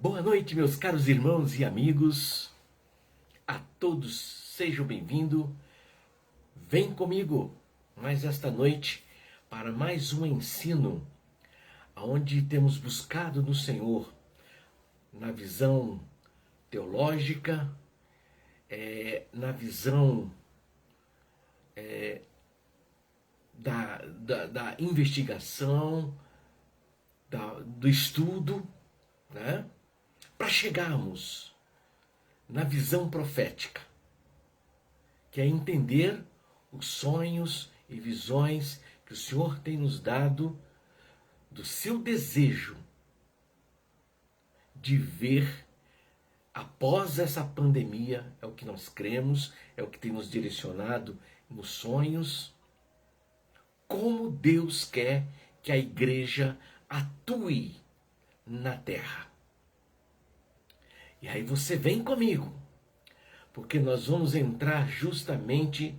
Boa noite, meus caros irmãos e amigos. A todos sejam bem-vindos. Vem comigo mais esta noite para mais um ensino, onde temos buscado no Senhor, na visão teológica, na visão da investigação, do estudo, né? Para chegarmos na visão profética, que é entender os sonhos e visões que o Senhor tem nos dado do seu desejo de ver após essa pandemia, é o que nós cremos, é o que tem nos direcionado nos sonhos, como Deus quer que a igreja atue na terra. E aí você vem comigo, porque nós vamos entrar justamente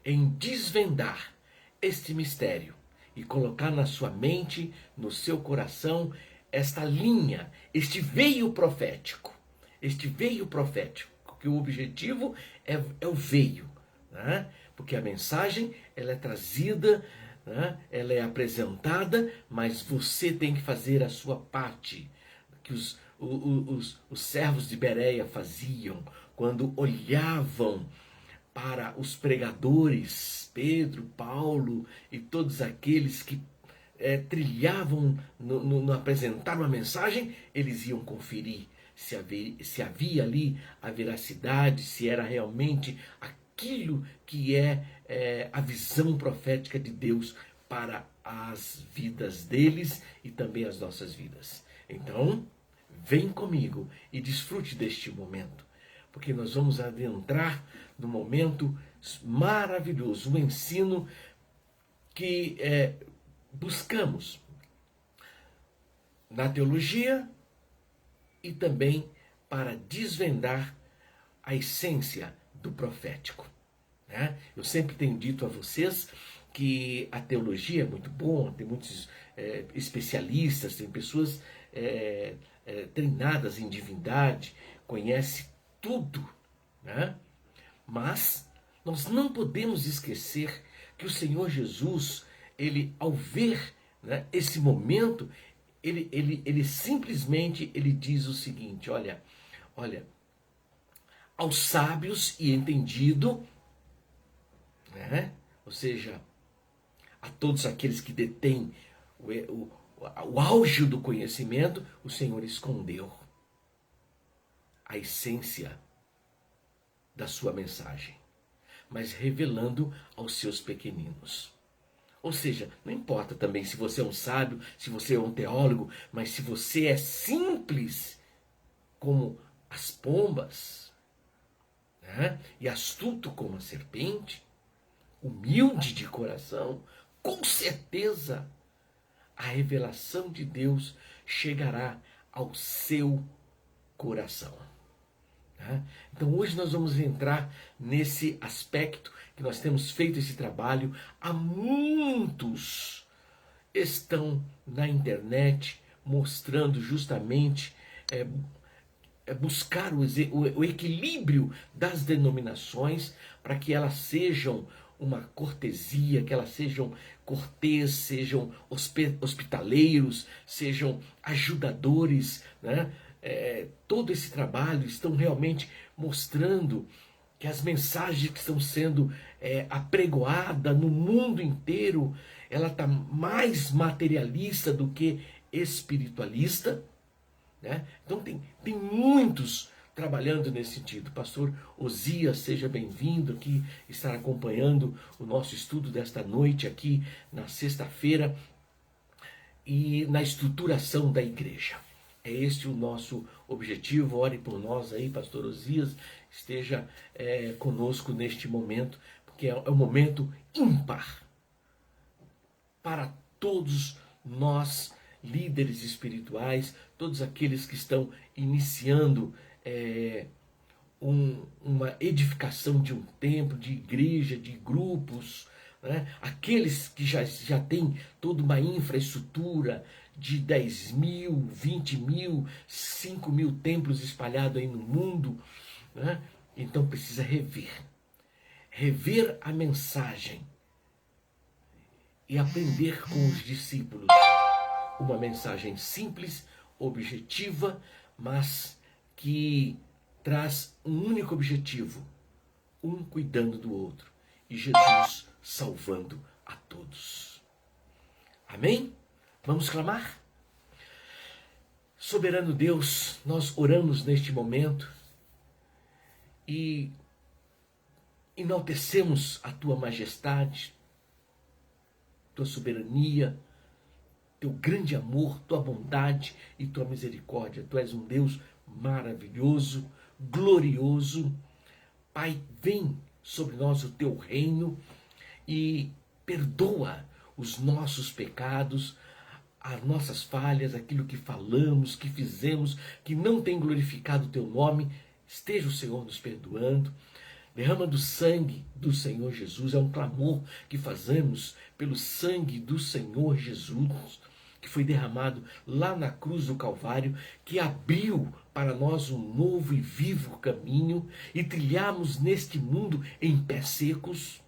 em desvendar este mistério e colocar na sua mente, no seu coração, esta linha, este veio profético, que o objetivo é o veio, né? Porque a mensagem ela é trazida, né? Ela é apresentada, mas você tem que fazer a sua parte, que os servos de Bereia faziam quando olhavam para os pregadores, Pedro, Paulo e todos aqueles que trilhavam no apresentar uma mensagem, eles iam conferir se havia ali a veracidade, se era realmente aquilo que é a visão profética de Deus para as vidas deles e também as nossas vidas. Então, vem comigo e desfrute deste momento, porque nós vamos adentrar no momento maravilhoso, um ensino que buscamos na teologia e também para desvendar a essência do profético, né? Eu sempre tenho dito a vocês que a teologia é muito bom, tem muitos especialistas, tem pessoas treinadas em divindade, conhece tudo, né? Mas nós não podemos esquecer que o Senhor Jesus, ele ao ver, né, esse momento, ele simplesmente ele diz o seguinte: olha, aos sábios e entendido, né? Ou seja, a todos aqueles que detêm o auge do conhecimento, o Senhor escondeu a essência da sua mensagem, mas revelando aos seus pequeninos. Ou seja, não importa também se você é um sábio, se você é um teólogo, mas se você é simples como as pombas, né? E astuto como a serpente, humilde de coração, com certeza a revelação de Deus chegará ao seu coração. Então hoje nós vamos entrar nesse aspecto que nós temos feito esse trabalho. Há muitos estão na internet mostrando justamente buscar o equilíbrio das denominações para que elas sejam uma cortesia, que elas sejam cortês, sejam hospitaleiros, sejam ajudadores, né? Todo esse trabalho estão realmente mostrando que as mensagens que estão sendo apregoadas no mundo inteiro, ela está mais materialista do que espiritualista, né? Então tem muitos trabalhando nesse sentido. Pastor Osias, seja bem-vindo aqui, estar acompanhando o nosso estudo desta noite aqui na sexta-feira e na estruturação da igreja. É este o nosso objetivo. Ore por nós aí, pastor Osias, esteja conosco neste momento, porque é um momento ímpar para todos nós, líderes espirituais, todos aqueles que estão iniciando uma edificação de um templo, de igreja, de grupos, né? Aqueles que já têm toda uma infraestrutura de 10 mil, 20 mil, 5 mil templos espalhados aí no mundo, né? Então precisa rever a mensagem e aprender com os discípulos uma mensagem simples, objetiva, mas que traz um único objetivo, um cuidando do outro e Jesus salvando a todos. Amém? Vamos clamar? Soberano Deus, nós oramos neste momento e enaltecemos a tua majestade, tua soberania, teu grande amor, tua bondade e tua misericórdia. Tu és um Deus maravilhoso, glorioso. Pai, vem sobre nós o teu reino e perdoa os nossos pecados, as nossas falhas, aquilo que falamos, que fizemos, que não tem glorificado o teu nome. Esteja o Senhor nos perdoando. Derrama do sangue do Senhor Jesus. É um clamor que fazemos pelo sangue do Senhor Jesus, que foi derramado lá na cruz do Calvário, que abriu para nós um novo e vivo caminho e trilhamos neste mundo em pés secos.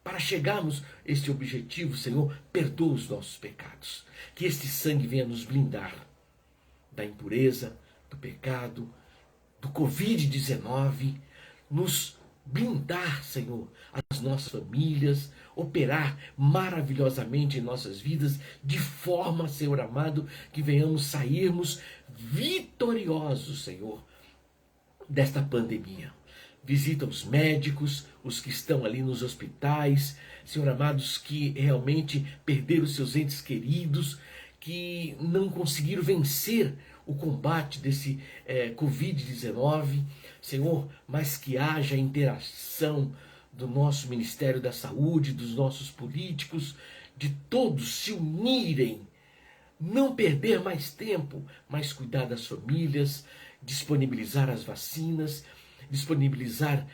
Para chegarmos a este objetivo, Senhor, perdoa os nossos pecados. Que este sangue venha nos blindar da impureza, do pecado, do Covid-19, nos blindar, Senhor, as nossas famílias, operar maravilhosamente em nossas vidas, de forma, Senhor amado, que venhamos sairmos vitoriosos, Senhor, desta pandemia. Visita os médicos, os que estão ali nos hospitais, Senhor amados, que realmente perderam seus entes queridos, que não conseguiram vencer o combate desse Covid-19, Senhor, mas que haja interação do nosso Ministério da Saúde, dos nossos políticos, de todos se unirem, não perder mais tempo, mas cuidar das famílias, disponibilizar as vacinas, disponibilizar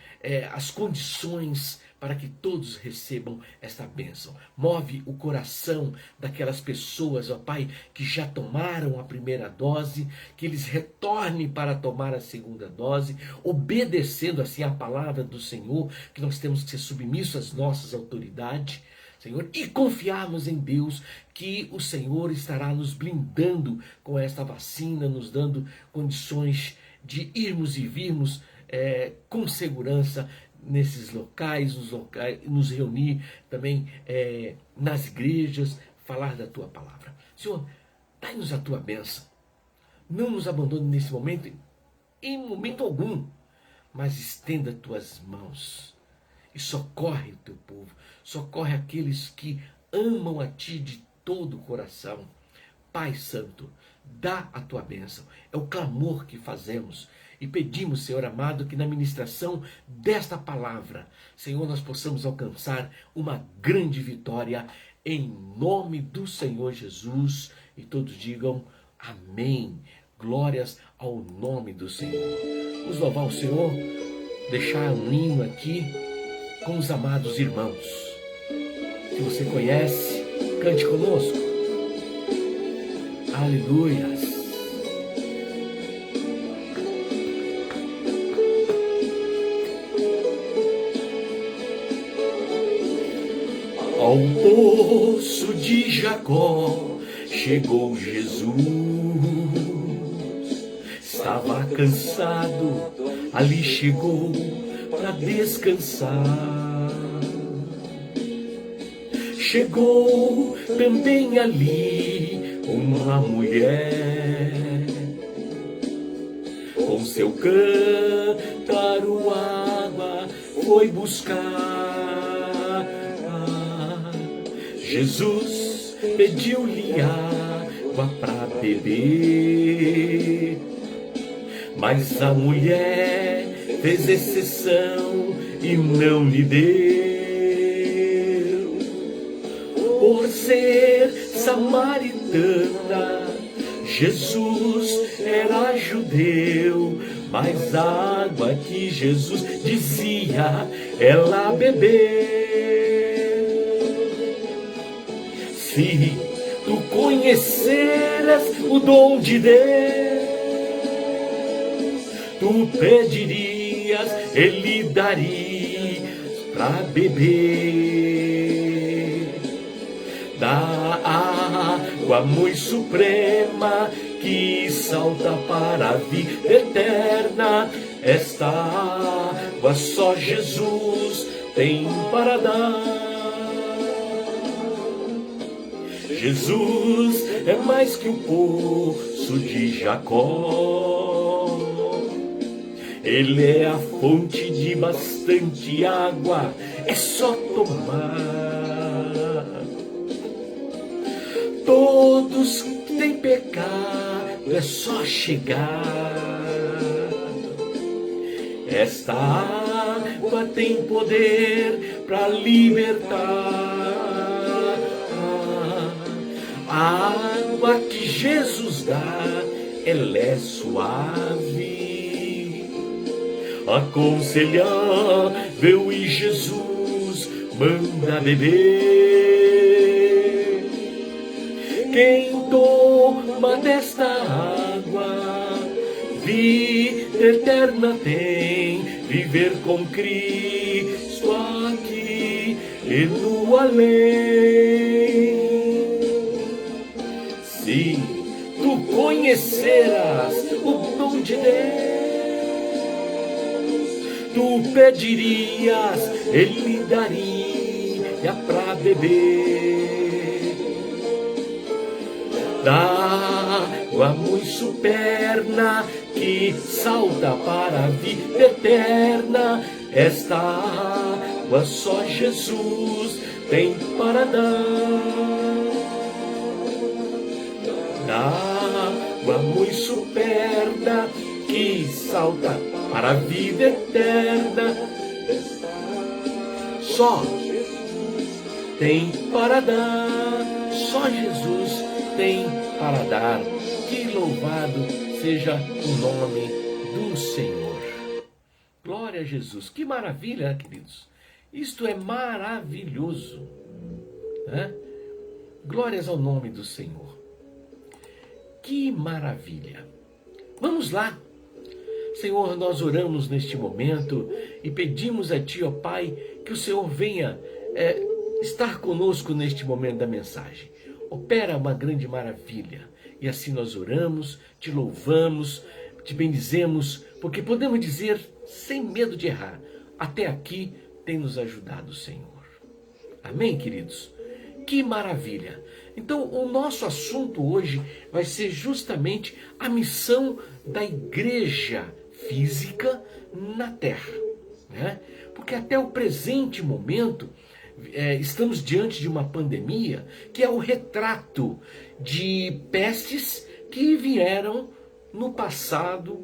as condições para que todos recebam esta bênção. Move o coração daquelas pessoas, ó Pai, que já tomaram a primeira dose, que eles retornem para tomar a segunda dose, obedecendo assim a palavra do Senhor, que nós temos que ser submissos às nossas autoridades, Senhor, e confiarmos em Deus, que o Senhor estará nos blindando com esta vacina, nos dando condições de irmos e virmos com segurança nesses locais, nos reunir também nas igrejas, falar da tua palavra. Senhor, dai-nos a tua bênção. Não nos abandone nesse momento, em momento algum, mas estenda tuas mãos e socorre o teu povo, socorre aqueles que amam a ti de todo o coração. Pai Santo, dá a tua bênção. É o clamor que fazemos e pedimos, Senhor amado, que na ministração desta palavra, Senhor, nós possamos alcançar uma grande vitória em nome do Senhor Jesus. E todos digam amém. Glórias ao nome do Senhor. Vamos louvar o Senhor, deixar um hino aqui com os amados irmãos. Se você conhece, cante conosco. Aleluias. Ao poço de Jacó chegou Jesus. Estava cansado, ali chegou para descansar. Chegou também ali uma mulher, com seu cântaro água foi buscar. Jesus pediu-lhe água para beber, mas a mulher fez exceção e não lhe deu. Por ser samaritana, Jesus era judeu, mas a água que Jesus dizia ela bebeu. Se tu conheceras o dom de Deus, tu pedirias, ele daria pra beber da água muito suprema que salta para a vida eterna. Esta água só Jesus tem para dar. Jesus é mais que o poço de Jacó. Ele é a fonte de bastante água, é só tomar. Todos que têm pecado, é só chegar. Esta água tem poder para libertar. A água que Jesus dá, ela é suave, aconselhável, e Jesus manda beber. Quem toma desta água, vida eterna tem, viver com Cristo aqui e no além. Se tu conheceras o dom de Deus, tu pedirias, ele daria pra beber da água muito superna que salta para a vida eterna. Esta água só Jesus tem para dar. Água muito superna que salta para a vida eterna. Só tem para dar, só Jesus tem para dar. Que louvado seja o nome do Senhor. Glória a Jesus. Que maravilha, queridos. Isto é maravilhoso, né? Glórias ao nome do Senhor. Que maravilha! Vamos lá. Senhor, nós oramos neste momento e pedimos a Ti, ó Pai, que o Senhor venha estar conosco neste momento da mensagem. Opera uma grande maravilha. E assim nós oramos, Te louvamos, Te bendizemos, porque podemos dizer, sem medo de errar, até aqui tem nos ajudado o Senhor. Amém, queridos? Que maravilha! Então, o nosso assunto hoje vai ser justamente a missão da igreja física na Terra, né? Porque até o presente momento, estamos diante de uma pandemia que é o retrato de pestes que vieram no passado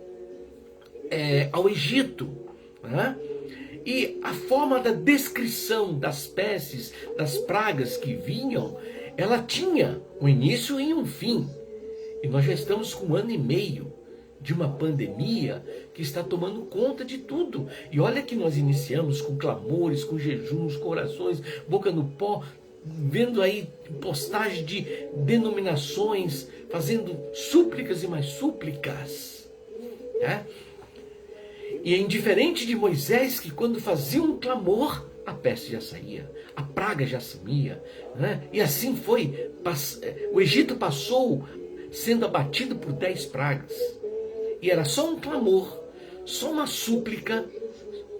ao Egito, né? E a forma da descrição das pestes, das pragas que vinham, ela tinha um início e um fim. E nós já estamos com 1 ano e meio de uma pandemia que está tomando conta de tudo. E olha que nós iniciamos com clamores, com jejuns, com orações, boca no pó, vendo aí postagem de denominações, fazendo súplicas e mais súplicas, né? E é indiferente de Moisés, que quando fazia um clamor, a peste já saía, a praga já sumia, né? E assim foi. O Egito passou sendo abatido por 10 pragas. E era só um clamor, só uma súplica,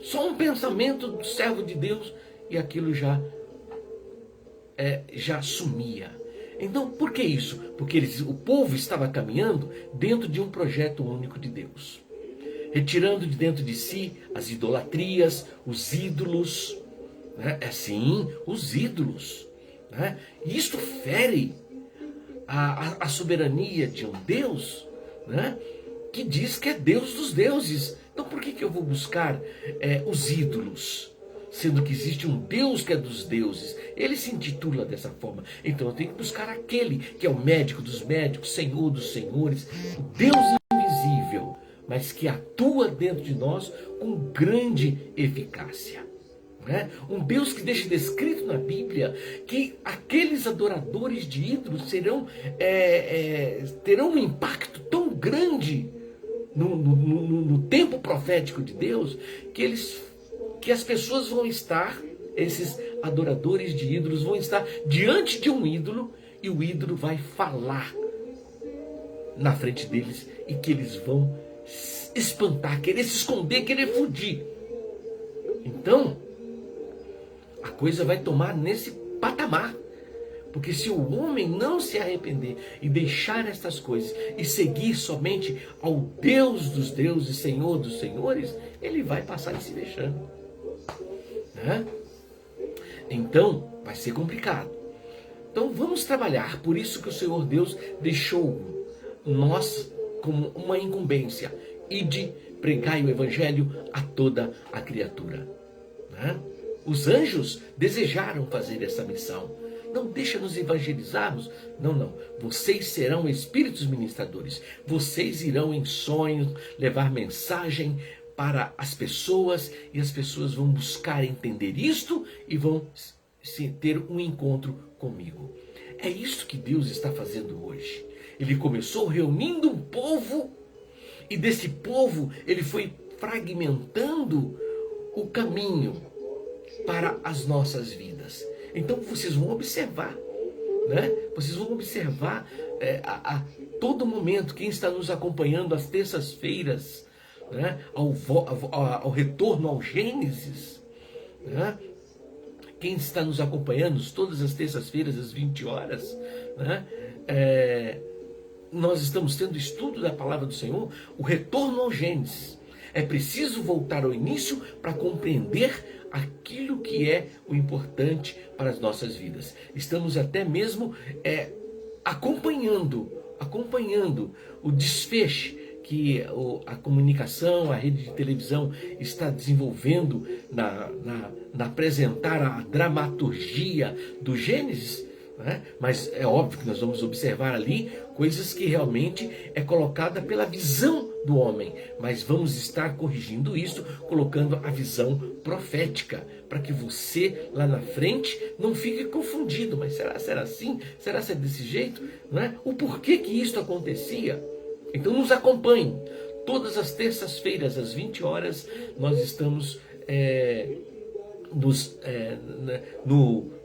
só um pensamento do servo de Deus, e aquilo já sumia. Então, por que isso? Porque o povo estava caminhando dentro de um projeto único de Deus, retirando de dentro de si as idolatrias, os ídolos, né? Assim, os ídolos, né? E isto fere a soberania de um Deus, né? Que diz que é Deus dos deuses. Então por que eu vou buscar os ídolos? Sendo que existe um Deus que é dos deuses. Ele se intitula dessa forma. Então eu tenho que buscar aquele que é o médico dos médicos, Senhor dos senhores, o Deus invisível, mas que atua dentro de nós com grande eficácia, né? Um Deus que deixa descrito na Bíblia que aqueles adoradores de ídolos terão um impacto tão grande no tempo profético de Deus, que as pessoas vão estar, esses adoradores de ídolos vão estar diante de um ídolo, e o ídolo vai falar na frente deles, e que eles vão espantar, querer se esconder, querer fugir. Então, a coisa vai tomar nesse patamar. Porque se o homem não se arrepender e deixar estas coisas e seguir somente ao Deus dos deuses, Senhor dos senhores, ele vai passar se vexame, né? Então, vai ser complicado. Então, vamos trabalhar. Por isso que o Senhor Deus deixou nós como uma incumbência: ide, pregai o evangelho a toda a criatura, né? Os anjos desejaram fazer essa missão. Não deixa nos evangelizarmos. Não. Vocês serão espíritos ministradores. Vocês irão em sonhos levar mensagem para as pessoas, e as pessoas vão buscar entender isto e vão ter um encontro comigo. É isso que Deus está fazendo hoje. Ele começou reunindo um povo, e desse povo ele foi fragmentando o caminho para as nossas vidas. Então vocês vão observar, né? Vocês vão observar a todo momento, quem está nos acompanhando às terças-feiras, né? Ao retorno ao Gênesis, né? Quem está nos acompanhando todas as terças-feiras às 20 horas, né? Nós estamos tendo estudo da palavra do Senhor, o retorno ao Gênesis. É preciso voltar ao início para compreender aquilo que é o importante para as nossas vidas. Estamos até mesmo acompanhando o desfecho que a comunicação, a rede de televisão está desenvolvendo na apresentar a dramaturgia do Gênesis, né? Mas é óbvio que nós vamos observar ali coisas que realmente é colocada pela visão do homem, mas vamos estar corrigindo isso, colocando a visão profética, para que você lá na frente não fique confundido. Mas será assim? Será que é desse jeito? Não é? O porquê que isso acontecia? Então nos acompanhe. Todas as terças-feiras às 20 horas nós estamos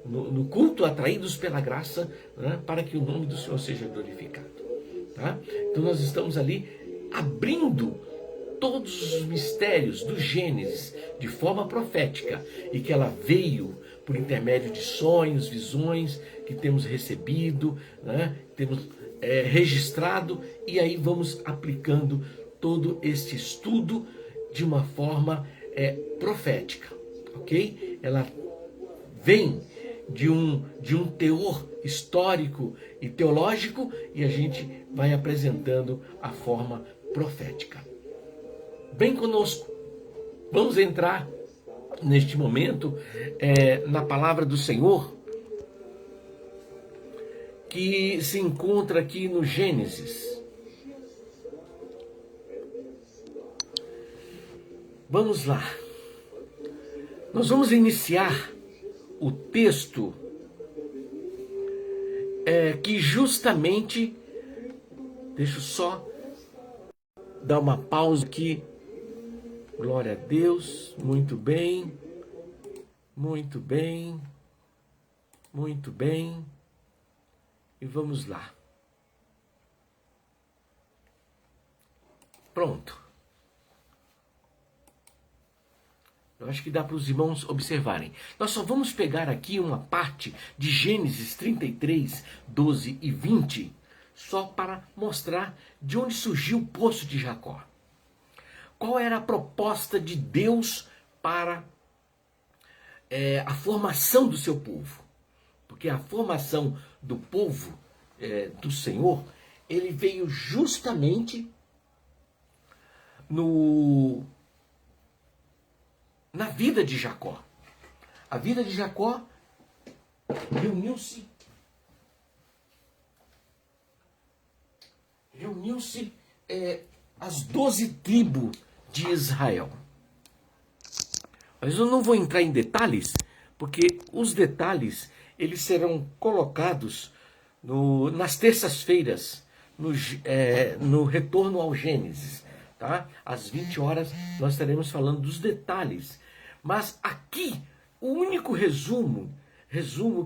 no culto Atraídos pela Graça, né, para que o nome do Senhor seja glorificado, tá? Então nós estamos ali abrindo todos os mistérios do Gênesis de forma profética, e que ela veio por intermédio de sonhos, visões que temos recebido, né, temos registrado, e aí vamos aplicando todo este estudo de uma forma profética, ok? Ela vem de um teor histórico e teológico, e a gente vai apresentando a forma profética. Vem conosco, vamos entrar neste momento na palavra do Senhor, que se encontra aqui no Gênesis. Vamos lá. Nós vamos iniciar o texto que justamente... Deixa eu só dar uma pausa aqui. Glória a Deus. Muito bem. Muito bem. Muito bem. E vamos lá. Pronto. Eu acho que dá para os irmãos observarem. Nós só vamos pegar aqui uma parte de Gênesis 33, 12 e 20, só para mostrar de onde surgiu o poço de Jacó. Qual era a proposta de Deus para a formação do seu povo? Porque a formação do povo do Senhor, ele veio justamente na vida de Jacó. A vida de Jacó reuniu-se as 12 tribos de Israel. Mas eu não vou entrar em detalhes, porque os detalhes eles serão colocados nas terças-feiras, no retorno ao Gênesis. Tá? Às 20 horas nós estaremos falando dos detalhes. Mas aqui, o único resumo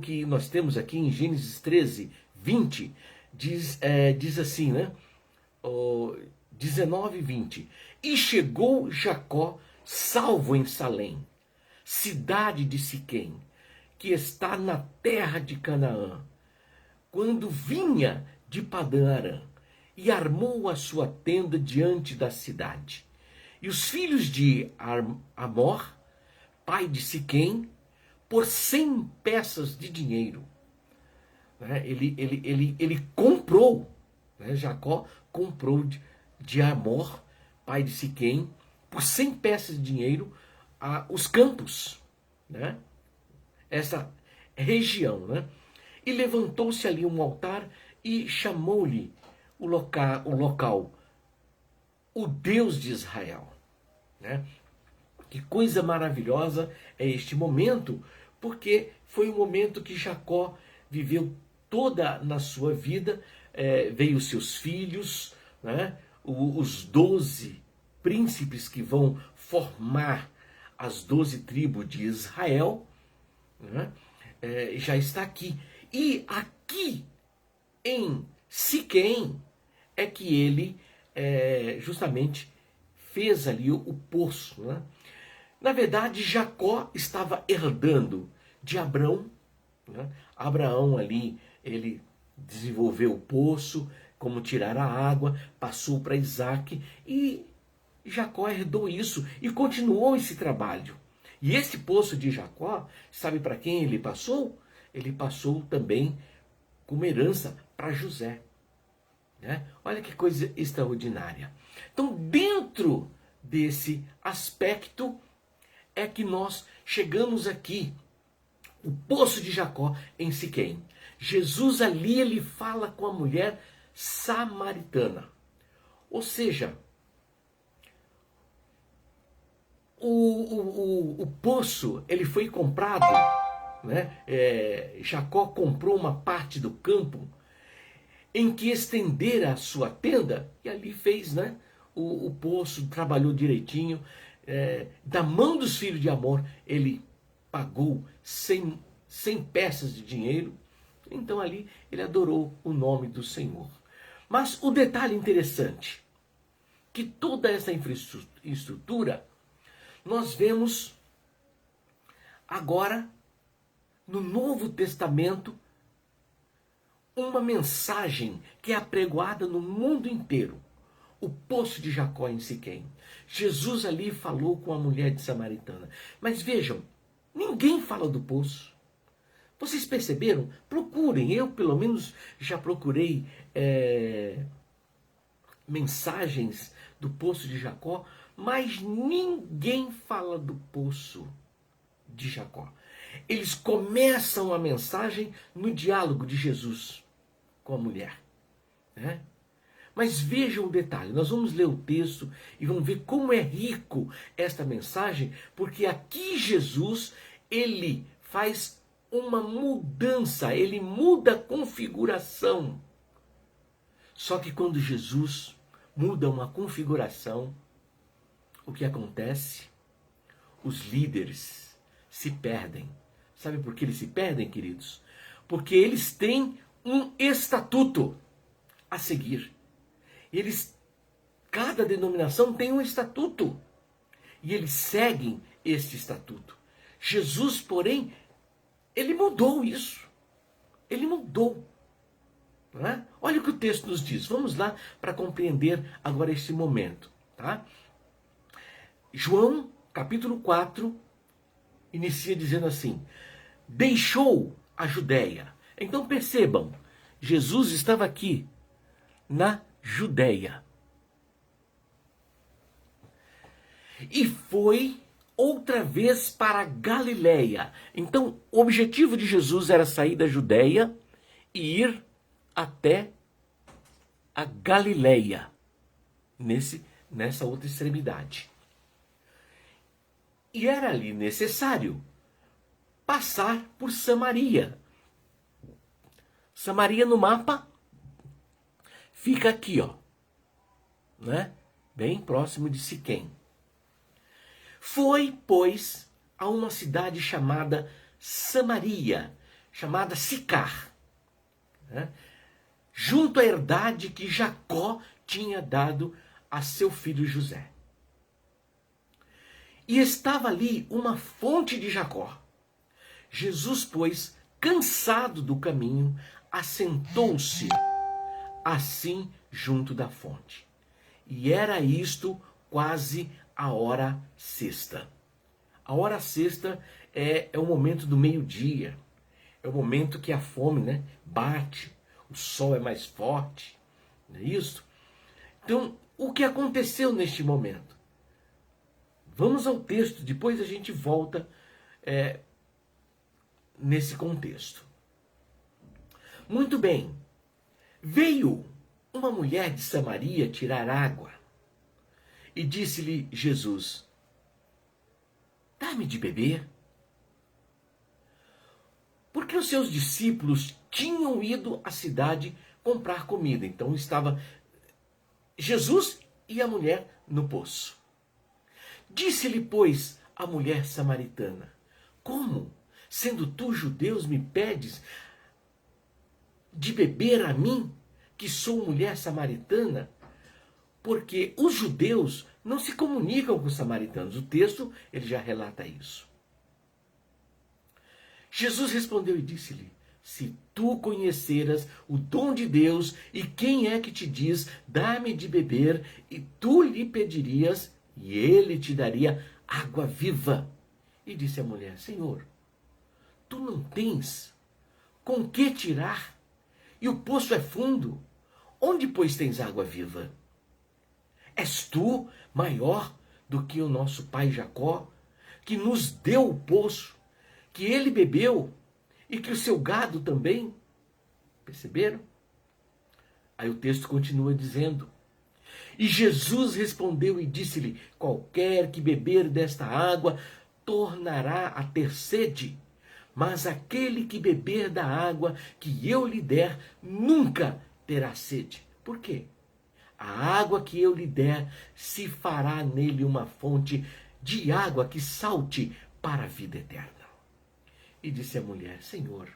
que nós temos aqui em Gênesis 13, 20, diz assim, né? 19 e 20. E chegou Jacó salvo em Salém, cidade de Siquém, que está na terra de Canaã, quando vinha de Padã Arã, e armou a sua tenda diante da cidade. E os filhos de Amor, pai de Siquém, por 100 peças de dinheiro. Né? Ele comprou, né? Jacó comprou de Amor, pai de Siquém, por 100 peças de dinheiro, os campos, né? Essa região. Né? E levantou-se ali um altar e chamou-lhe o local, o Deus de Israel. Né? Que coisa maravilhosa é este momento, porque foi o momento que Jacó viveu toda na sua vida, veio seus filhos, né? Os 12 príncipes que vão formar as 12 tribos de Israel, né? Já está aqui. E aqui em Siquém é que ele justamente fez ali o poço. Né? Na verdade, Jacó estava herdando de Abraão. Né? Abraão ali, ele desenvolveu o poço, como tirar a água, passou para Isaac e Jacó herdou isso e continuou esse trabalho. E esse poço de Jacó, sabe para quem ele passou? Ele passou também como herança para José. Né? Olha que coisa extraordinária. Então, dentro desse aspecto é que nós chegamos aqui, o poço de Jacó em Siquém. Jesus ali, ele fala com a mulher samaritana. Ou seja, o poço, ele foi comprado, né? Jacó comprou uma parte do campo em que estendera a sua tenda e ali fez, né, o poço, trabalhou direitinho. Da mão dos filhos de Amor, ele pagou 100 peças de dinheiro. Então ali ele adorou o nome do Senhor. Mas o detalhe interessante, que toda essa infraestrutura nós vemos agora no Novo Testamento uma mensagem que é apregoada no mundo inteiro. O poço de Jacó em Siquém. Jesus ali falou com a mulher de Samaritana. Mas vejam, ninguém fala do poço. Vocês perceberam? Procurem. Eu, pelo menos, já procurei mensagens do poço de Jacó, mas ninguém fala do poço de Jacó. Eles começam a mensagem no diálogo de Jesus com a mulher. Né? Mas vejam o detalhe, nós vamos ler o texto e vamos ver como é rico esta mensagem, porque aqui Jesus, ele faz uma mudança, ele muda a configuração. Só que quando Jesus muda uma configuração, o que acontece? Os líderes se perdem. Sabe por que eles se perdem, queridos? Porque eles têm um estatuto a seguir. Cada denominação tem um estatuto. E eles seguem este estatuto. Jesus, porém, ele mudou isso. Ele mudou. Não é? Olha o que o texto nos diz. Vamos lá para compreender agora este momento. Tá? João, capítulo 4, inicia dizendo assim: deixou a Judéia. Então percebam, Jesus estava aqui na Judéia. E foi outra vez para a Galileia. Então, o objetivo de Jesus era sair da Judéia e ir até a Galileia, nessa outra extremidade. E era ali necessário passar por Samaria. Samaria no mapa fica aqui, ó, né? Bem próximo de Siquém. Foi, pois, a uma cidade chamada Samaria, chamada Sicar, né? Junto à herdade que Jacó tinha dado a seu filho José. E estava ali uma fonte de Jacó. Jesus, pois, cansado do caminho, assentou-se assim junto da fonte. E era isto quase a hora sexta. A hora sexta é o momento do meio-dia. É o momento que a fome, né, bate, o sol é mais forte. Não é isso? Então, o que aconteceu neste momento? Vamos ao texto, depois a gente volta nesse contexto. Muito bem. Veio uma mulher de Samaria tirar água. E disse-lhe Jesus: dá-me de beber. Porque os seus discípulos tinham ido à cidade comprar comida. Então estava Jesus e a mulher no poço. Disse-lhe, pois, a mulher samaritana: como, sendo tu judeus, me pedes de beber a mim, que sou mulher samaritana? Porque os judeus não se comunicam com os samaritanos. O texto, ele já relata isso. Jesus respondeu e disse-lhe: se tu conheceras o dom de Deus e quem é que te diz, dá-me de beber, e tu lhe pedirias, e ele te daria água viva. E disse a mulher: Senhor, tu não tens com que tirar, e o poço é fundo. Onde, pois, tens água viva? És tu maior do que o nosso pai Jacó, que nos deu o poço, que ele bebeu, e que o seu gado também? Perceberam? Aí o texto continua dizendo: e Jesus respondeu e disse-lhe: qualquer que beber desta água tornará a ter sede, mas aquele que beber da água que eu lhe der nunca terá sede. Por quê? A água que eu lhe der se fará nele uma fonte de água que salte para a vida eterna. E disse a mulher: Senhor,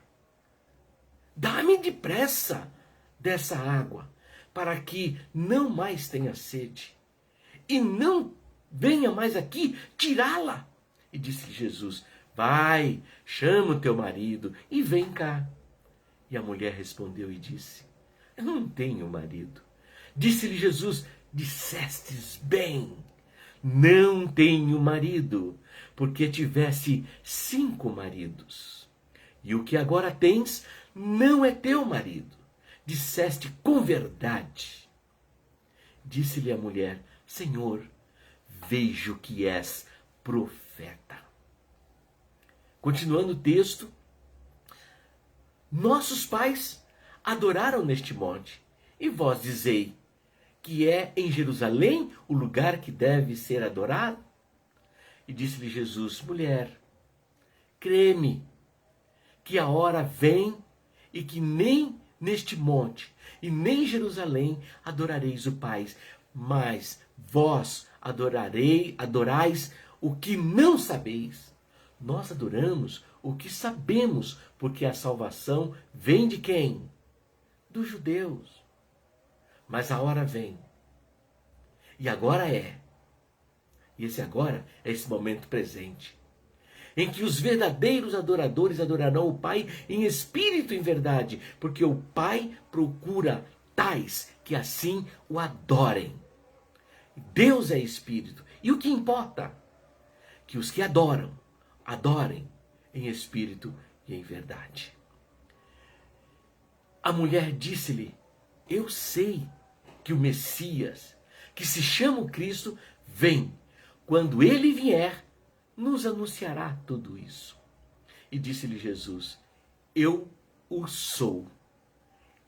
dá-me depressa dessa água, para que não mais tenha sede, e não venha mais aqui tirá-la. E disse Jesus: vai, chama o teu marido e vem cá. E a mulher respondeu e disse: eu não tenho marido. Disse-lhe Jesus: dissestes bem, não tenho marido, porque tivesse 5 maridos. E o que agora tens não é teu marido. Disseste com verdade. Disse-lhe a mulher: Senhor, vejo que és profeta. Continuando o texto, nossos pais adoraram neste monte, e vós dizei que é em Jerusalém o lugar que deve ser adorado? E disse-lhe Jesus: mulher, crê-me, que a hora vem e que nem neste monte e nem em Jerusalém adorareis o Pai, mas vós adorais o que não sabeis. Nós adoramos o que sabemos, porque a salvação vem de quem? Dos judeus. Mas a hora vem. E agora é. E esse agora é esse momento presente, em que os verdadeiros adoradores adorarão o Pai em espírito e em verdade, porque o Pai procura tais que assim o adorem. Deus é espírito. E o que importa? Que os que adoram, adorem em espírito e em verdade. A mulher disse-lhe: eu sei que o Messias, que se chama o Cristo, vem. Quando ele vier, nos anunciará tudo isso. E disse-lhe Jesus: eu o sou,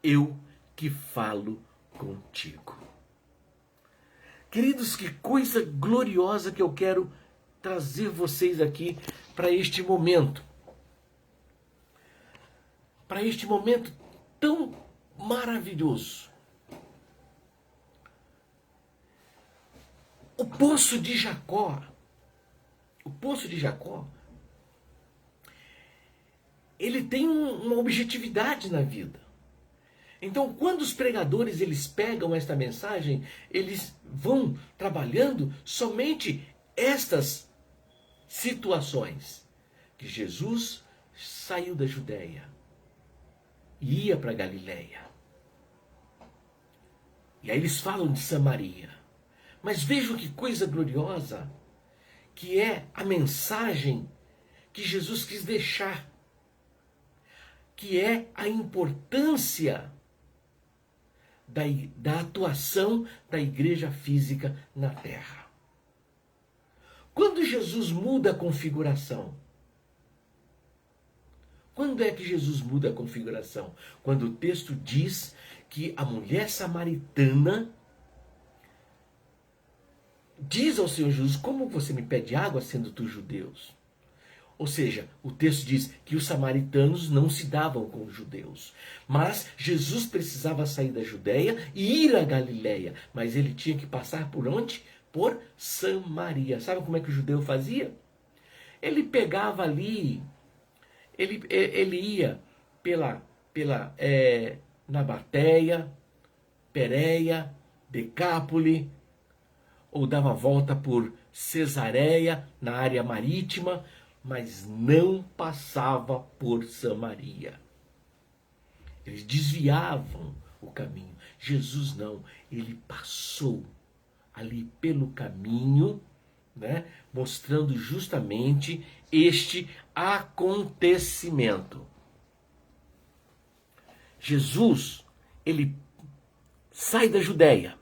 eu que falo contigo. Queridos, que coisa gloriosa que eu quero trazer vocês aqui para este momento. Para este momento tão maravilhoso. O poço de Jacó, ele tem uma objetividade na vida. Então, quando os pregadores eles pegam esta mensagem, eles vão trabalhando somente estas situações. Que Jesus saiu da Judéia e ia para Galiléia. E aí eles falam de Samaria. Mas vejam que coisa gloriosa, que é a mensagem que Jesus quis deixar, que é a importância da atuação da igreja física na terra. Quando Jesus muda a configuração? Quando é que Jesus muda a configuração? Quando o texto diz que a mulher samaritana diz ao Senhor Jesus: como você me pede água sendo tu judeus? Ou seja, o texto diz que os samaritanos não se davam com os judeus. Mas Jesus precisava sair da Judéia e ir à Galiléia. Mas ele tinha que passar por onde? Por Samaria. Sabe como é que o judeu fazia? Ele pegava ali, ele ia pela Nabateia, Pérea, Decápole, ou dava a volta por Cesareia, na área marítima, mas não passava por Samaria. Eles desviavam o caminho. Jesus não, ele passou ali pelo caminho, né, mostrando justamente este acontecimento. Jesus, ele sai da Judéia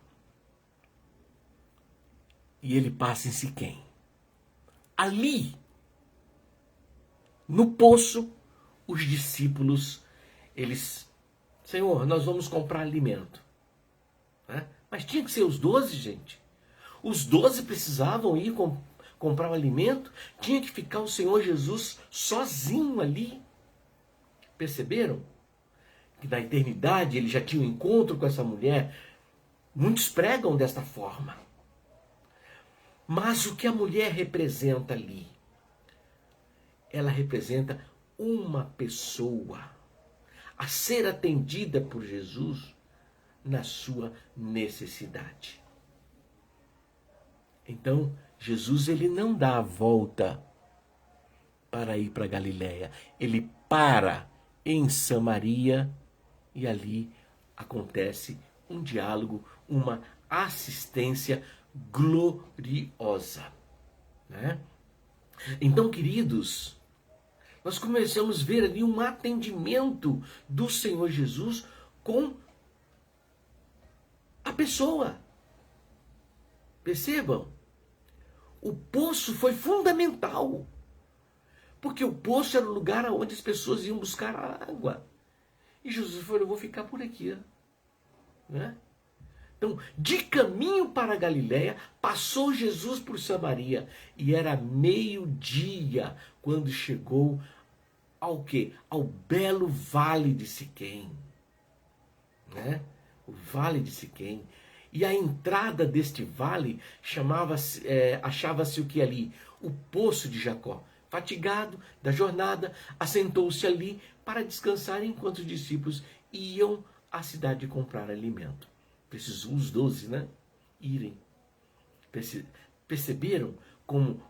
e ele passa em Siquém. Ali, no poço, os discípulos, eles: Senhor, nós vamos comprar alimento. Né? Mas tinha que ser os 12, gente. Os 12 precisavam ir comprar o alimento. Tinha que ficar o Senhor Jesus sozinho ali. Perceberam? Que na eternidade ele já tinha um encontro com essa mulher. Muitos pregam desta forma. Mas o que a mulher representa ali? Ela representa uma pessoa a ser atendida por Jesus na sua necessidade. Então, Jesus ele não dá a volta para ir para Galiléia. Ele para em Samaria e ali acontece um diálogo, uma assistência gloriosa. Né? Então, queridos, nós começamos a ver ali um atendimento do Senhor Jesus com a pessoa. Percebam? O poço foi fundamental. Porque o poço era o lugar onde as pessoas iam buscar água. E Jesus falou: eu vou ficar por aqui. Né? Então, de caminho para a Galiléia, passou Jesus por Samaria. E era meio-dia quando chegou ao quê? Ao belo vale de Siquém. Né? O vale de Siquém. E a entrada deste vale achava-se o que ali? O poço de Jacó. Fatigado da jornada, assentou-se ali para descansar enquanto os discípulos iam à cidade comprar alimento. Precisou os 12, né? Irem. Perceberam como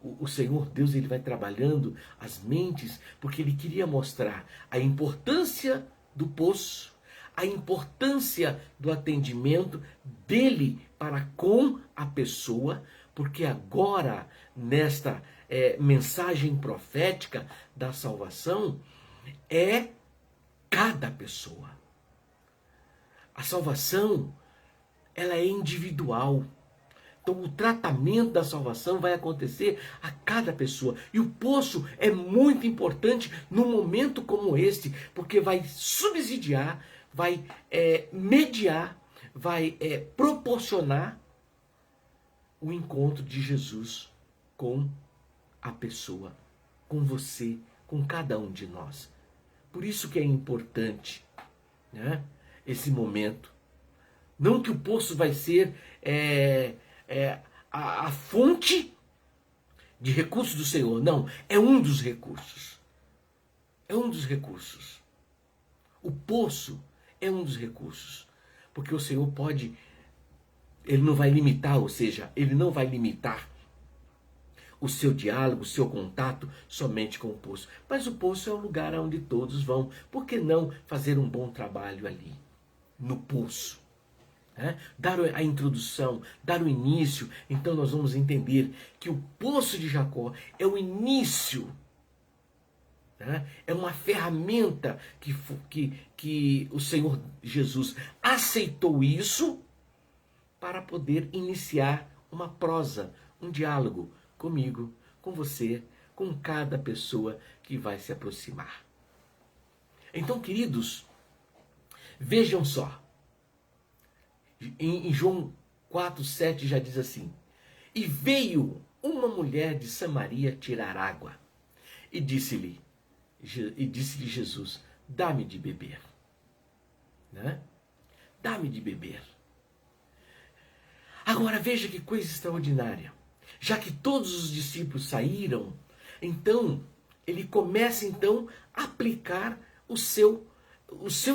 o Senhor Deus ele vai trabalhando as mentes, porque ele queria mostrar a importância do poço, a importância do atendimento dele para com a pessoa, porque agora, nesta mensagem profética da salvação, é cada pessoa. A salvação, ela é individual. Então, o tratamento da salvação vai acontecer a cada pessoa. E o poço é muito importante num momento como este, porque vai subsidiar, vai mediar, vai proporcionar o encontro de Jesus com a pessoa, com você, com cada um de nós. Por isso que é importante, né, esse momento. Não que o poço vai ser a fonte de recursos do Senhor. Não, é um dos recursos. É um dos recursos. O poço é um dos recursos. Porque o Senhor pode, ele não vai limitar, ou seja, ele não vai limitar o seu diálogo, o seu contato somente com o poço. Mas o poço é o lugar onde todos vão. Por que não fazer um bom trabalho ali, no poço? Dar a introdução, dar o início. Então nós vamos entender que o poço de Jacó é o início, é uma ferramenta que o Senhor Jesus aceitou isso para poder iniciar uma prosa, um diálogo comigo, com você, com cada pessoa que vai se aproximar. Então, queridos, vejam só. Em João 4,7 já diz assim: e veio uma mulher de Samaria tirar água, e disse-lhe Jesus: dá-me de beber. Dá-me de beber. Agora veja que coisa extraordinária. Já que todos os discípulos saíram, então ele começa então a aplicar o seu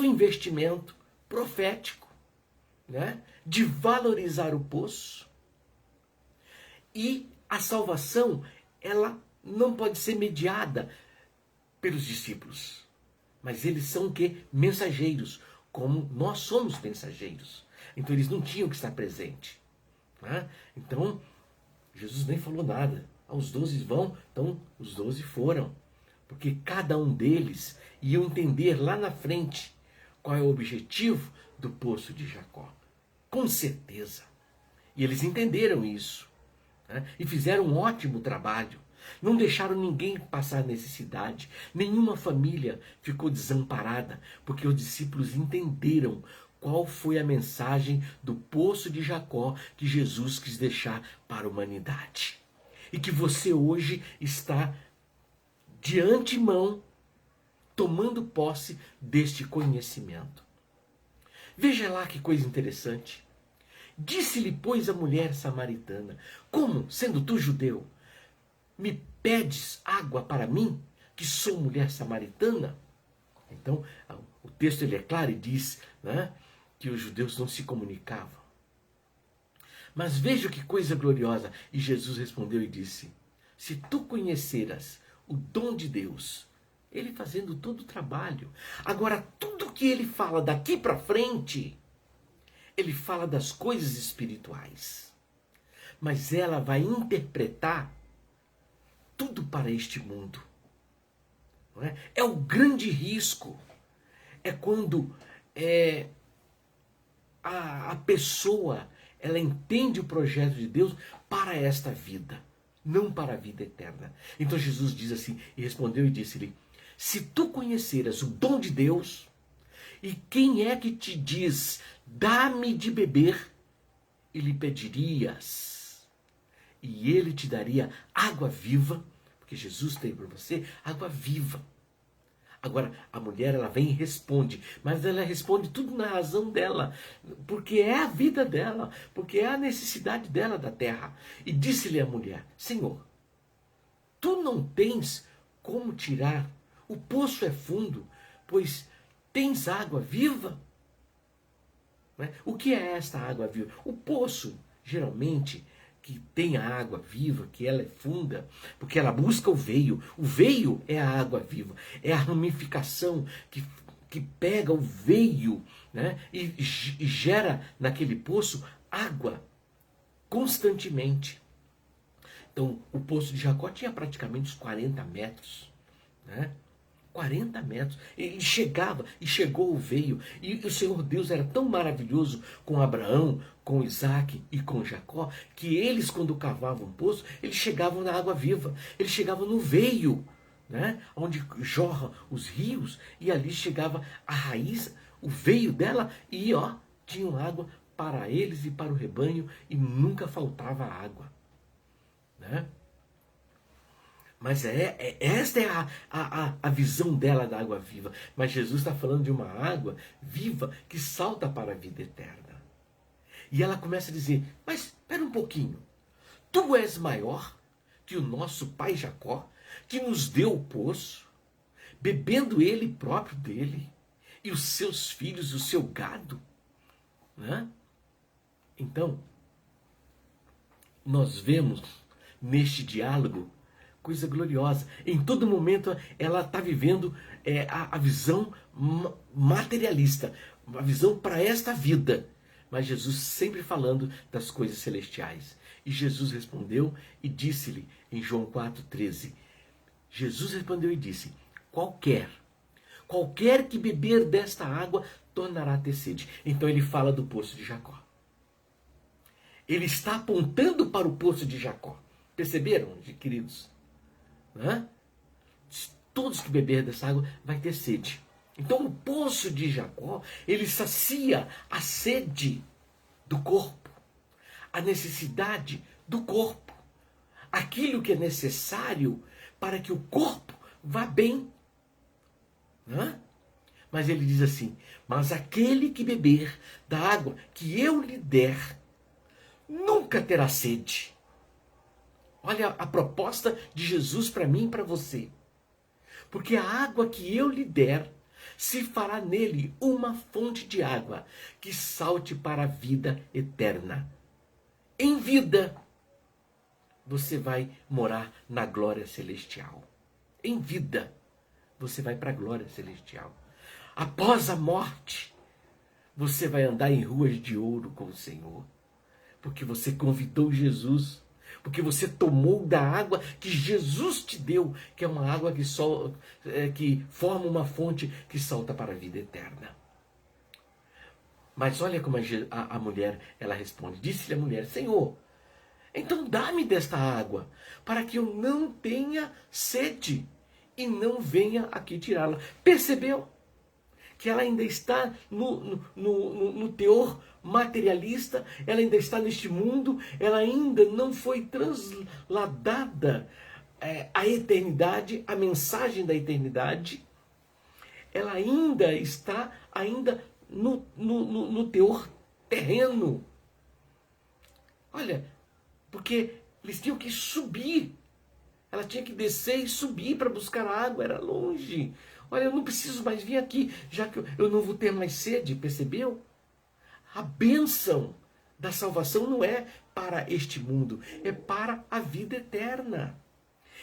investimento profético, de valorizar o poço. E a salvação, ela não pode ser mediada pelos discípulos, mas eles são o quê? Mensageiros, como nós somos mensageiros. Então eles não tinham que estar presentes. Então Jesus nem falou nada. Os 12 vão, então os 12 foram, porque cada um deles ia entender lá na frente qual é o objetivo do poço de Jacó. Com certeza. E eles entenderam isso. E fizeram um ótimo trabalho. Não deixaram ninguém passar necessidade. Nenhuma família ficou desamparada, porque os discípulos entenderam qual foi a mensagem do poço de Jacó que Jesus quis deixar para a humanidade. E que você hoje está de antemão tomando posse deste conhecimento. Veja lá que coisa interessante. Disse-lhe, pois, a mulher samaritana: como, sendo tu judeu, me pedes água para mim, que sou mulher samaritana? Então, o texto ele é claro e diz, que os judeus não se comunicavam. Mas veja que coisa gloriosa. E Jesus respondeu e disse: se tu conheceras o dom de Deus, ele fazendo todo o trabalho. Agora, tudo que ele fala daqui para frente, ele fala das coisas espirituais. Mas ela vai interpretar tudo para este mundo. Não é? É o grande risco. É quando a pessoa ela entende o projeto de Deus para esta vida, não para a vida eterna. Então Jesus diz assim, e respondeu e disse-lhe: se tu conheceras o dom de Deus, e quem é que te diz, dá-me de beber, e lhe pedirias, e ele te daria água viva, porque Jesus tem para você água viva. Agora, a mulher, ela vem e responde, mas ela responde tudo na razão dela, porque é a vida dela, porque é a necessidade dela da terra. E disse-lhe a mulher: Senhor, tu não tens como tirar, o poço é fundo, pois tens água viva? O que é esta água viva? O poço, geralmente, que tem a água viva, que ela é funda, porque ela busca o veio. O veio é a água viva, é a ramificação que pega o veio, e gera naquele poço água constantemente. Então, o poço de Jacó tinha praticamente uns 40 metros, 40 metros. Ele chegava e chegou o veio. E o Senhor Deus era tão maravilhoso com Abraão, com Isaac e com Jacó, que eles, quando cavavam o poço, eles chegavam na água viva. Eles chegavam no veio, onde jorram os rios, e ali chegava a raiz, o veio dela, e tinham água para eles e para o rebanho, e nunca faltava água. Mas esta é a visão dela da água viva. Mas Jesus está falando de uma água viva que salta para a vida eterna. E ela começa a dizer, mas espera um pouquinho. Tu és maior que o nosso pai Jacó, que nos deu o poço, bebendo ele próprio dele, e os seus filhos, o seu gado. Né? Então, nós vemos neste diálogo coisa gloriosa. Em todo momento ela está vivendo a visão materialista, uma visão para esta vida. Mas Jesus sempre falando das coisas celestiais. E Jesus respondeu e disse-lhe em João 4,13. Jesus respondeu e disse, qualquer que beber desta água tornará a ter sede. Então ele fala do poço de Jacó. Ele está apontando para o poço de Jacó. Perceberam, queridos? Né? Todos que beber dessa água vai ter sede. Então o poço de Jacó, ele sacia a sede do corpo, a necessidade do corpo, aquilo que é necessário para que o corpo vá bem. Né? Mas ele diz assim, mas aquele que beber da água que eu lhe der, nunca terá sede. Olha a proposta de Jesus para mim e para você. Porque a água que eu lhe der, se fará nele uma fonte de água que salte para a vida eterna. Em vida, você vai morar na glória celestial. Em vida, você vai para a glória celestial. Após a morte, você vai andar em ruas de ouro com o Senhor. Porque você convidou Jesus. Porque você tomou da água que Jesus te deu, que é uma água que forma uma fonte que salta para a vida eterna. Mas olha como a mulher, ela responde. Disse-lhe a mulher, Senhor, então dá-me desta água, para que eu não tenha sede e não venha aqui tirá-la. Percebeu? Que ela ainda está no teor materialista, ela ainda está neste mundo, ela ainda não foi transladada à eternidade, a mensagem da eternidade, ela ainda está no teor terreno. Olha, porque eles tinham que subir, ela tinha que descer e subir para buscar água, era longe. Olha, eu não preciso mais vir aqui, já que eu não vou ter mais sede, percebeu? A bênção da salvação não é para este mundo, é para a vida eterna.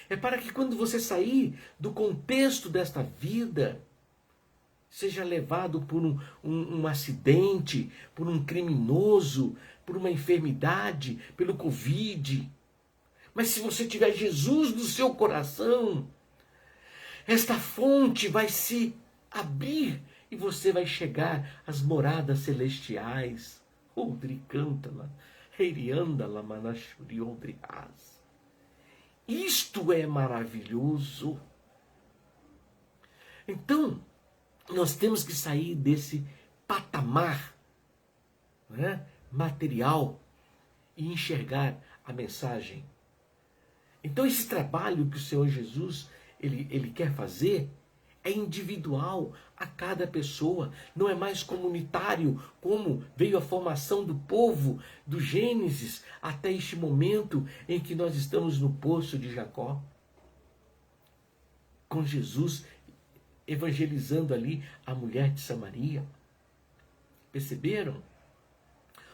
É para que quando você sair do contexto desta vida, seja levado por um acidente, por um criminoso, por uma enfermidade, pelo Covid. Mas se você tiver Jesus no seu coração, esta fonte vai se abrir e você vai chegar às moradas celestiais. Isto é maravilhoso. Então, nós temos que sair desse patamar, né, material e enxergar a mensagem. Então, esse trabalho que o Senhor Jesus ele quer fazer é individual a cada pessoa, não é mais comunitário, como veio a formação do povo do Gênesis até este momento em que nós estamos no poço de Jacó, com Jesus evangelizando ali a mulher de Samaria. Perceberam?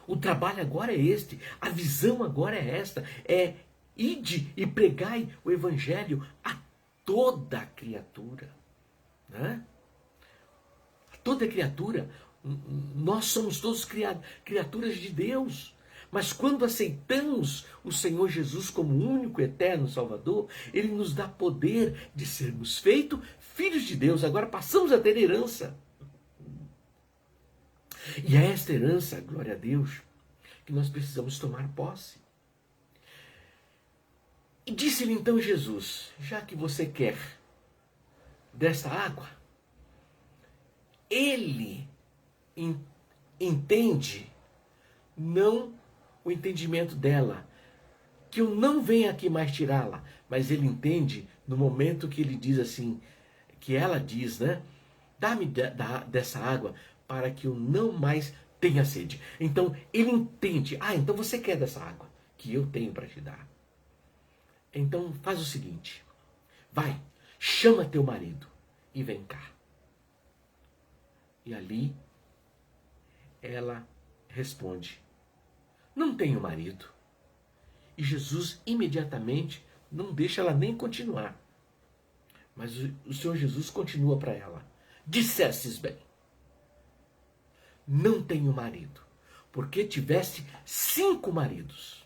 O trabalho agora é este, a visão agora é esta, é ide e pregai o evangelho a toda a criatura. Né? A toda criatura. Nós somos todos criaturas de Deus. Mas quando aceitamos o Senhor Jesus como único, eterno Salvador, Ele nos dá poder de sermos feitos filhos de Deus. Agora passamos a ter herança. E é esta herança, glória a Deus, que nós precisamos tomar posse. E disse-lhe então Jesus, já que você quer desta água, ele entende, não o entendimento dela, que eu não venho aqui mais tirá-la, mas ele entende no momento que ele diz assim, que ela diz, né? Dá-me dessa água para que eu não mais tenha sede. Então ele entende, então você quer dessa água que eu tenho para te dar. Então faz o seguinte, vai, chama teu marido e vem cá. E ali ela responde, não tenho marido. E Jesus imediatamente não deixa ela nem continuar. Mas o Senhor Jesus continua para ela. Dissestes bem, não tenho marido, porque tiveste 5 maridos.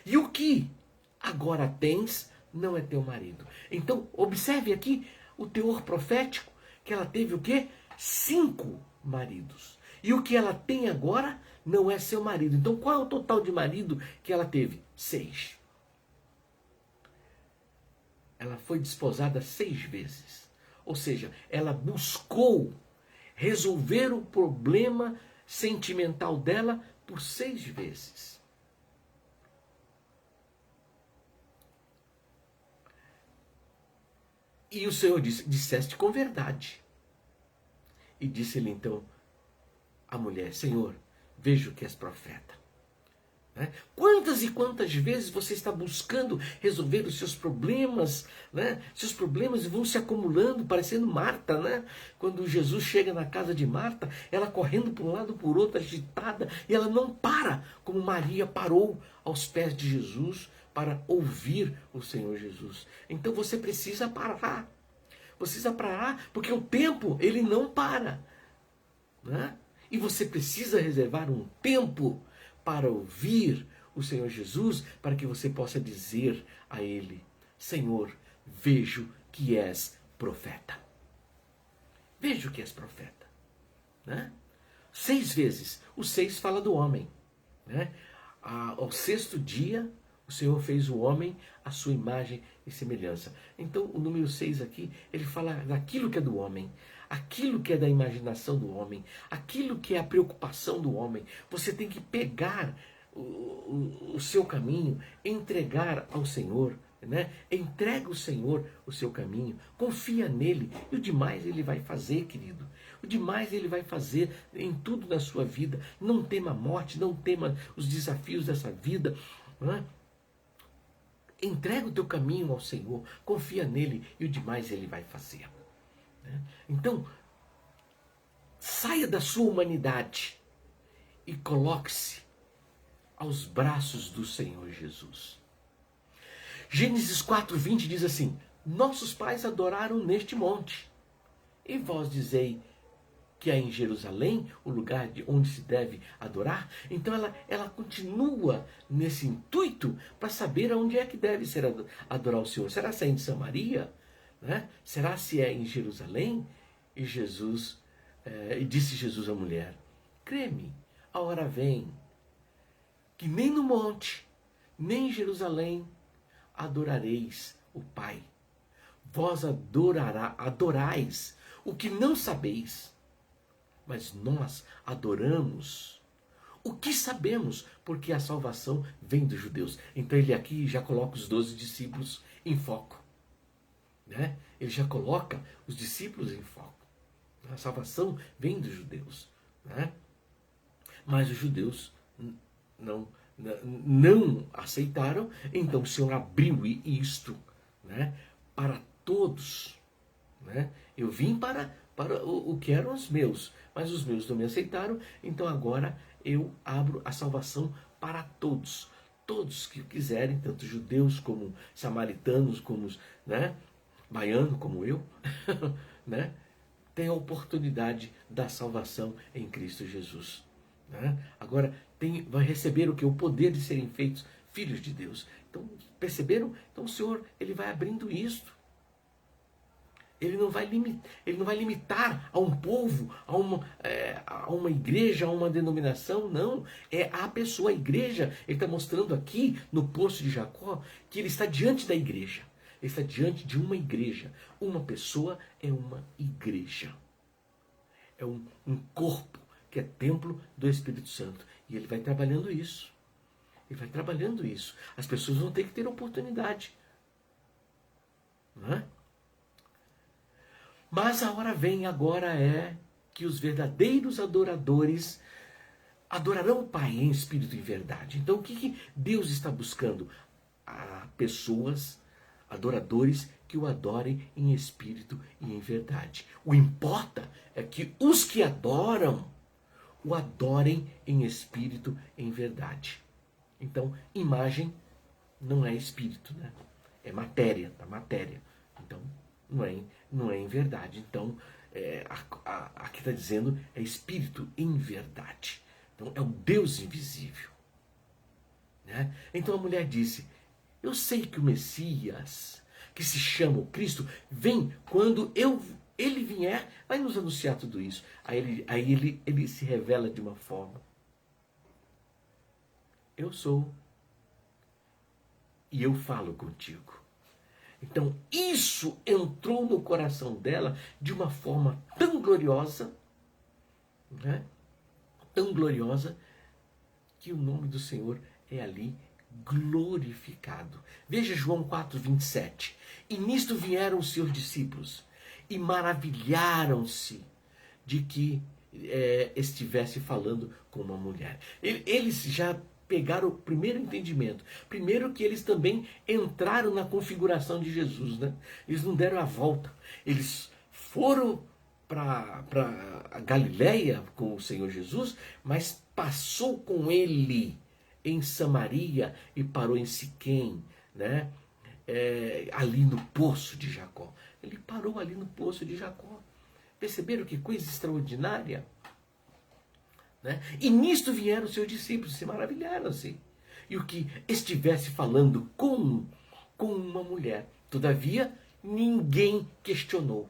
E o que agora tens não é teu marido. Então, observe aqui o teor profético, que ela teve o quê? 5 maridos. E o que ela tem agora não é seu marido. Então, qual é o total de marido que ela teve? 6. Ela foi desposada 6 vezes. Ou seja, ela buscou resolver o problema sentimental dela por 6 vezes. E o Senhor disse, disseste com verdade. E disse-lhe então a mulher, Senhor, vejo que és profeta. Né? Quantas e quantas vezes você está buscando resolver os seus problemas, né? Seus problemas vão se acumulando, parecendo Marta, né? Quando Jesus chega na casa de Marta, ela correndo por um lado por outro, agitada, e ela não para, como Maria parou aos pés de Jesus para ouvir o Senhor Jesus. Então você precisa parar. Você precisa parar, porque o tempo, ele não para. Né? E você precisa reservar um tempo para ouvir o Senhor Jesus, para que você possa dizer a Ele, Senhor, vejo que és profeta. Vejo que és profeta. Né? 6 vezes. O 6 fala do homem. Né? Ao 6º dia, o Senhor fez o homem à sua imagem e semelhança. Então, o número 6 aqui, ele fala daquilo que é do homem, aquilo que é da imaginação do homem, aquilo que é a preocupação do homem. Você tem que pegar o seu caminho, entregar ao Senhor, né? Entrega ao Senhor o seu caminho, confia nele, e o demais ele vai fazer, querido. O demais ele vai fazer em tudo na sua vida. Não tema a morte, não tema os desafios dessa vida, né? Entrega o teu caminho ao Senhor, confia nele e o demais ele vai fazer. Então, saia da sua humanidade e coloque-se aos braços do Senhor Jesus. Gênesis 4:20 diz assim, nossos pais adoraram neste monte, e vós dizei que é em Jerusalém o lugar onde se deve adorar. Então ela continua nesse intuito para saber aonde é que deve ser adorar o Senhor. Será se é em Samaria? Né? Será se é em Jerusalém? E disse Jesus à mulher, crê-me, a hora vem, que nem no monte, nem em Jerusalém adorareis o Pai. Vós adorais o que não sabeis, mas nós adoramos o que sabemos, porque a salvação vem dos judeus. Então ele aqui já coloca os 12 discípulos em foco. Né? Ele já coloca os discípulos em foco. A salvação vem dos judeus. Né? Mas os judeus não aceitaram, então o Senhor abriu isto, né, para todos. Né? Eu vim para o que eram os meus, mas os meus não me aceitaram, então agora eu abro a salvação para todos. Todos que quiserem, tanto judeus como samaritanos, como né, baiano como eu, né, tem a oportunidade da salvação em Cristo Jesus. Né? Agora vai receber o que? O poder de serem feitos filhos de Deus. Então, perceberam? Então o Senhor, ele vai abrindo isto. Ele não vai limitar a um povo, a uma igreja, a uma denominação, não. É a pessoa, a igreja. Ele está mostrando aqui no poço de Jacó que ele está diante da igreja. Ele está diante de uma igreja. Uma pessoa é uma igreja. É um corpo que é templo do Espírito Santo. E ele vai trabalhando isso. Ele vai trabalhando isso. As pessoas vão ter que ter oportunidade. Não é? Mas a hora vem agora é que os verdadeiros adoradores adorarão o Pai em espírito e em verdade. Então o que Deus está buscando? Pessoas, adoradores que o adorem em espírito e em verdade. O importa é que os que adoram o adorem em espírito e em verdade. Então, imagem não é espírito, né? É matéria, tá? Matéria. Então, não é em verdade. Então, aqui está dizendo é espírito em verdade. Então, é o Deus invisível. Né? Então a mulher disse, eu sei que o Messias, que se chama o Cristo, vem quando ele vier, vai nos anunciar tudo isso. Aí ele se revela de uma forma. Eu sou e eu falo contigo. Então isso entrou no coração dela de uma forma tão gloriosa, né? Tão gloriosa, que o nome do Senhor é ali glorificado. Veja João 4:27. E nisto vieram os seus discípulos e maravilharam-se de que estivesse falando com uma mulher. Eles já pegaram o primeiro entendimento. Primeiro que eles também entraram na configuração de Jesus, né? Eles não deram a volta. Eles foram para a Galileia com o Senhor Jesus, mas passou com ele em Samaria e parou em Siquém, né? Ali no poço de Jacó. Ele parou ali no poço de Jacó. Perceberam que coisa extraordinária? Né? E nisto vieram os seus discípulos, se maravilharam-se. E o que estivesse falando com uma mulher. Todavia, ninguém questionou.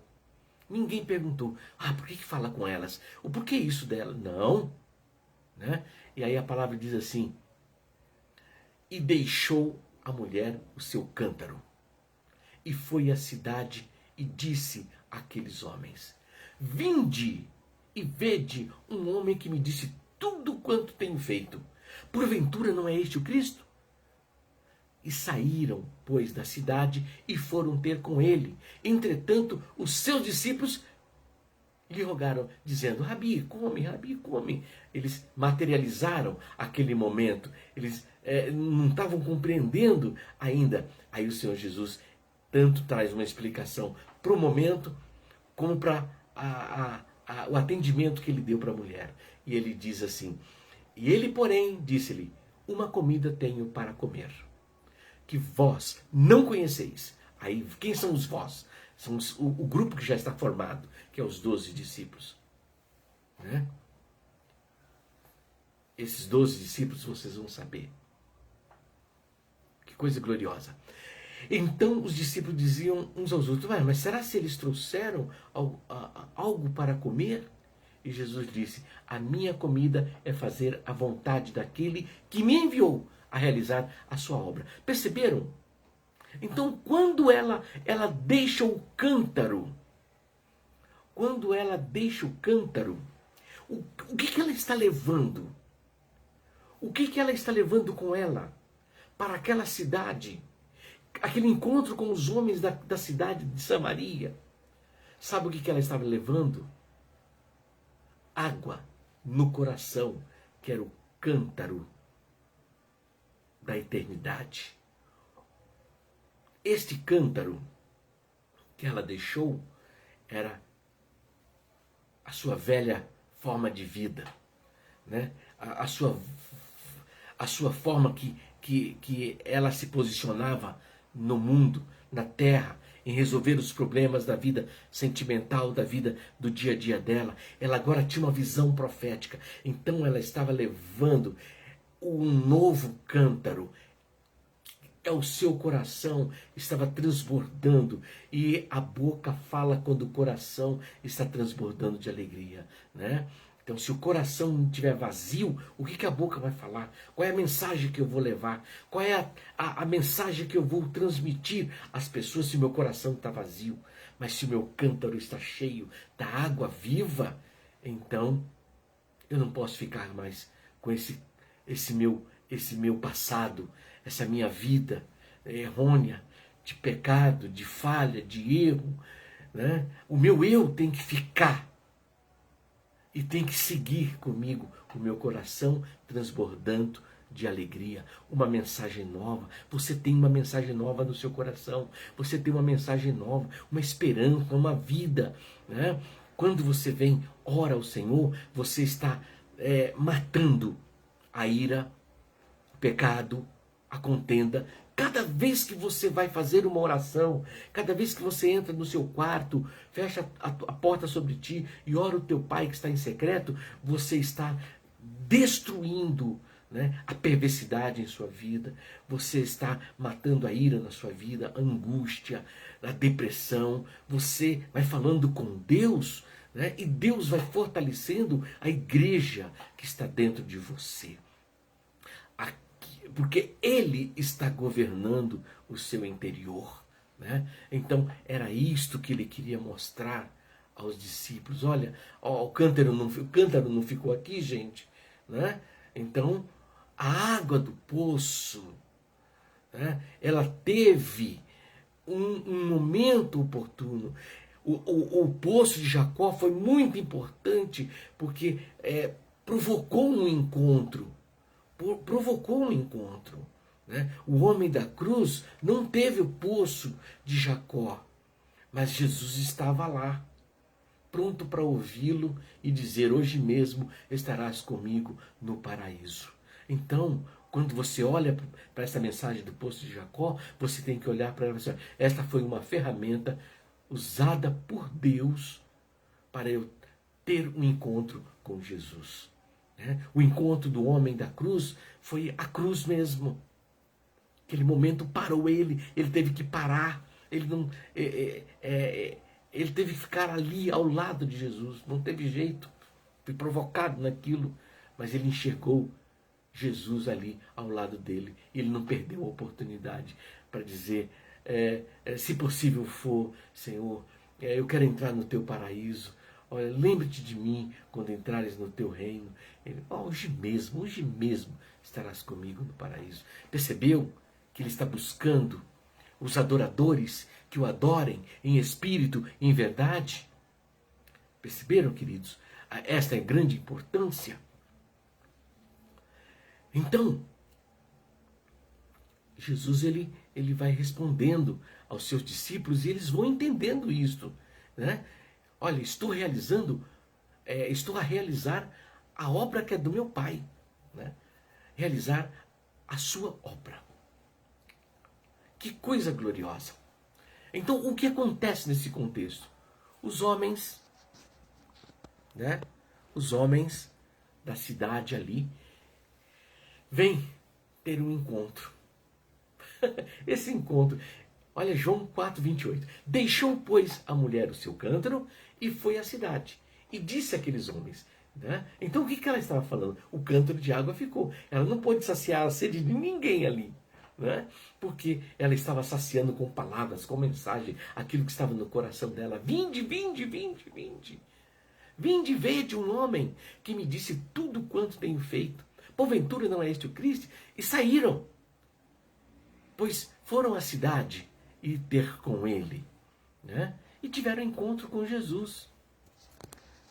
Ninguém perguntou, por que fala com elas? O porquê isso dela? Não. Né? E aí a palavra diz assim, e deixou a mulher o seu cântaro. E foi à cidade e disse àqueles homens, vinde e vede um homem que me disse tudo quanto tenho feito. Porventura não é este o Cristo? E saíram, pois, da cidade e foram ter com ele. Entretanto, os seus discípulos lhe rogaram, dizendo, Rabi, come, Rabi, come. Eles materializaram aquele momento. Eles não estavam compreendendo ainda. Aí o Senhor Jesus tanto traz uma explicação para o momento, como para o atendimento que ele deu para a mulher. E ele diz assim, e ele, porém, disse-lhe, uma comida tenho para comer, que vós não conheceis. Aí, quem são os vós? São o grupo que já está formado, que é os 12 discípulos. Né? Esses 12 discípulos vocês vão saber. Que coisa gloriosa. Então os discípulos diziam uns aos outros, mas será se eles trouxeram algo para comer? E Jesus disse, a minha comida é fazer a vontade daquele que me enviou a realizar a sua obra. Perceberam? Então, quando ela deixa o cântaro, o que ela está levando? O que ela está levando com ela para aquela cidade? Aquele encontro com os homens da cidade de Samaria. Sabe o que ela estava levando? Água no coração, que era o cântaro da eternidade. Este cântaro que ela deixou era a sua velha forma de vida, né? a sua forma que ela se posicionava no mundo, na terra, em resolver os problemas da vida sentimental, da vida do dia a dia dela. Ela agora tinha uma visão profética. Então ela estava levando um novo cântaro. O seu coração estava transbordando. E a boca fala quando o coração está transbordando de alegria, né? Então, se o coração estiver vazio, o que a boca vai falar? Qual é a mensagem que eu vou levar? Qual é a mensagem que eu vou transmitir às pessoas se o meu coração está vazio? Mas se o meu cântaro está cheio da água viva, então eu não posso ficar mais com esse meu passado, essa minha vida errônea, de pecado, de falha, de erro, né? O meu eu tem que ficar e tem que seguir comigo, o meu coração transbordando de alegria, uma mensagem nova. Você tem uma mensagem nova no seu coração, você tem uma mensagem nova, uma esperança, uma vida, né? Quando você vem, ora ao Senhor, você está matando a ira, o pecado, a contenda. Cada vez que você vai fazer uma oração, cada vez que você entra no seu quarto, fecha a porta sobre ti e ora o teu Pai que está em secreto, você está destruindo, né, a perversidade em sua vida, você está matando a ira na sua vida, a angústia, a depressão, você vai falando com Deus, né, e Deus vai fortalecendo a igreja que está dentro de você. Porque Ele está governando o seu interior, né? Então era isto que Ele queria mostrar aos discípulos. Olha, o cântaro não ficou aqui, gente, né? Então a água do poço, né, ela teve um momento oportuno. O poço de Jacó foi muito importante porque provocou um encontro. Provocou um encontro, né? O homem da cruz não teve o poço de Jacó, mas Jesus estava lá, pronto para ouvi-lo e dizer: hoje mesmo estarás comigo no paraíso. Então, quando você olha para essa mensagem do poço de Jacó, você tem que olhar para ela e dizer: esta foi uma ferramenta usada por Deus para eu ter um encontro com Jesus. O encontro do homem da cruz foi a cruz mesmo. Aquele momento parou ele teve que parar, ele teve que ficar ali ao lado de Jesus, não teve jeito, foi provocado naquilo, mas ele enxergou Jesus ali ao lado dele, e ele não perdeu a oportunidade para dizer: se possível for, Senhor, eu quero entrar no teu paraíso. Olha, lembra-te de mim quando entrares no teu reino. Hoje mesmo estarás comigo no paraíso. Percebeu que ele está buscando os adoradores que o adorem em espírito e em verdade? Perceberam, queridos? Esta é a grande importância. Então, Jesus ele vai respondendo aos seus discípulos e eles vão entendendo isto, né? Olha, estou a realizar a obra que é do meu Pai, né? Realizar a sua obra. Que coisa gloriosa. Então, o que acontece nesse contexto? Os homens, né? Os homens da cidade ali vêm ter um encontro. Esse encontro, olha, João 4:28. Deixou, pois, a mulher o seu cântaro e foi à cidade. E disse àqueles homens, né? Então o que ela estava falando? O cântaro de água ficou. Ela não pôde saciar a sede de ninguém ali, né? Porque ela estava saciando com palavras, com mensagem, aquilo que estava no coração dela. Vinde, vinde, vinde, vinde. Vinde, vede um homem que me disse tudo quanto tenho feito. Porventura não é este o Cristo? E saíram, pois foram à cidade e ter com ele, né? E tiveram encontro com Jesus.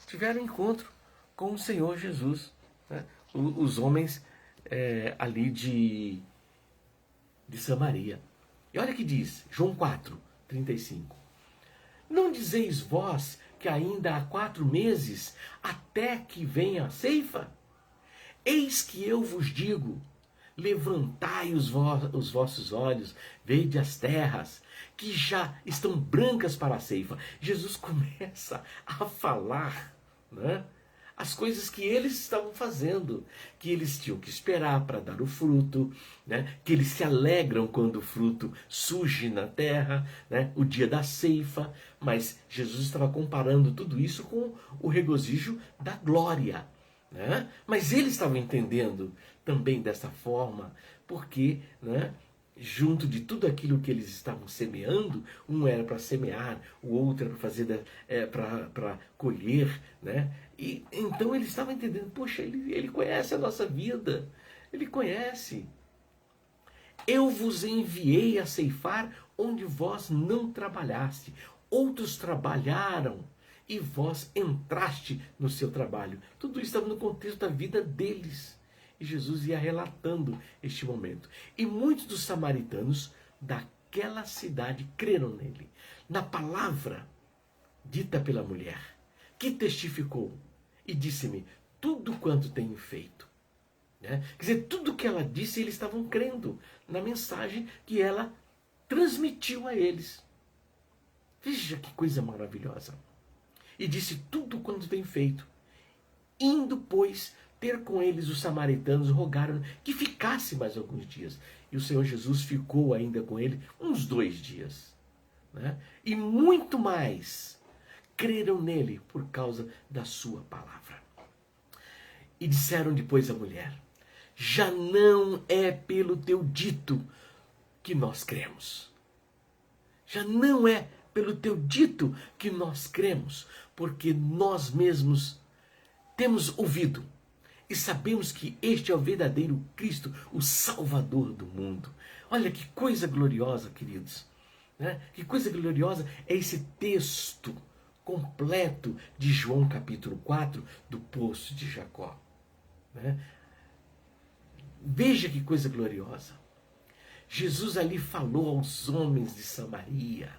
Tiveram encontro com o Senhor Jesus, né? Os homens ali de Samaria. E olha o que diz, João 4:35. Não dizeis vós que ainda há 4 meses até que venha a ceifa? Eis que eu vos digo, levantai os vossos olhos, vede as terras, que já estão brancas para a ceifa. Jesus começa a falar, né, as coisas que eles estavam fazendo, que eles tinham que esperar para dar o fruto, né, que eles se alegram quando o fruto surge na terra, né, o dia da ceifa. Mas Jesus estava comparando tudo isso com o regozijo da glória, né? Mas eles estavam entendendo também dessa forma, porque, né, junto de tudo aquilo que eles estavam semeando, um era para semear, o outro era para fazer, para colher, né? E então eles estavam entendendo, poxa, ele conhece a nossa vida, ele conhece. Eu vos enviei a ceifar onde vós não trabalhaste, outros trabalharam e vós entraste no seu trabalho. Tudo isso estava no contexto da vida deles. E Jesus ia relatando este momento. E muitos dos samaritanos daquela cidade creram nele, na palavra dita pela mulher, que testificou e disse-me tudo quanto tenho feito. Quer dizer, tudo que ela disse, eles estavam crendo na mensagem que ela transmitiu a eles. Veja que coisa maravilhosa. E disse tudo quanto tem feito. Indo, pois, ter com eles os samaritanos, rogaram que ficasse mais alguns dias. E o Senhor Jesus ficou ainda com ele uns 2 dias. E muito mais creram nele por causa da sua palavra. E disseram depois à mulher: já não é pelo teu dito que nós cremos. Já não é pelo teu dito que nós cremos, porque nós mesmos temos ouvido e sabemos que este é o verdadeiro Cristo, o Salvador do mundo. Olha que coisa gloriosa, queridos. Que coisa gloriosa é esse texto completo de João capítulo 4, do poço de Jacó. Veja que coisa gloriosa. Jesus ali falou aos homens de Samaria.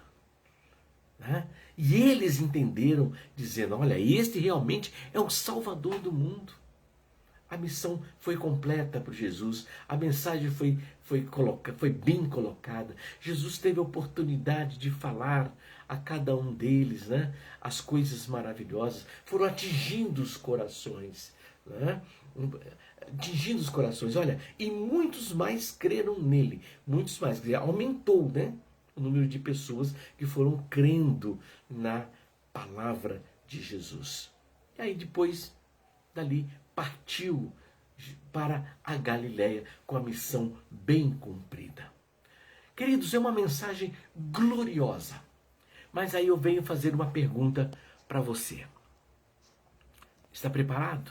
E eles entenderam, dizendo: olha, este realmente é o Salvador do mundo. A missão foi completa por Jesus. A mensagem foi bem colocada. Jesus teve a oportunidade de falar a cada um deles, as coisas maravilhosas. Foram atingindo os corações. Atingindo os corações. Olha, e muitos mais creram nele. Muitos mais. Quer dizer, aumentou, o número de pessoas que foram crendo na palavra de Jesus. E aí depois, dali, partiu para a Galileia com a missão bem cumprida. Queridos, é uma mensagem gloriosa. Mas aí eu venho fazer uma pergunta para você. Está preparado?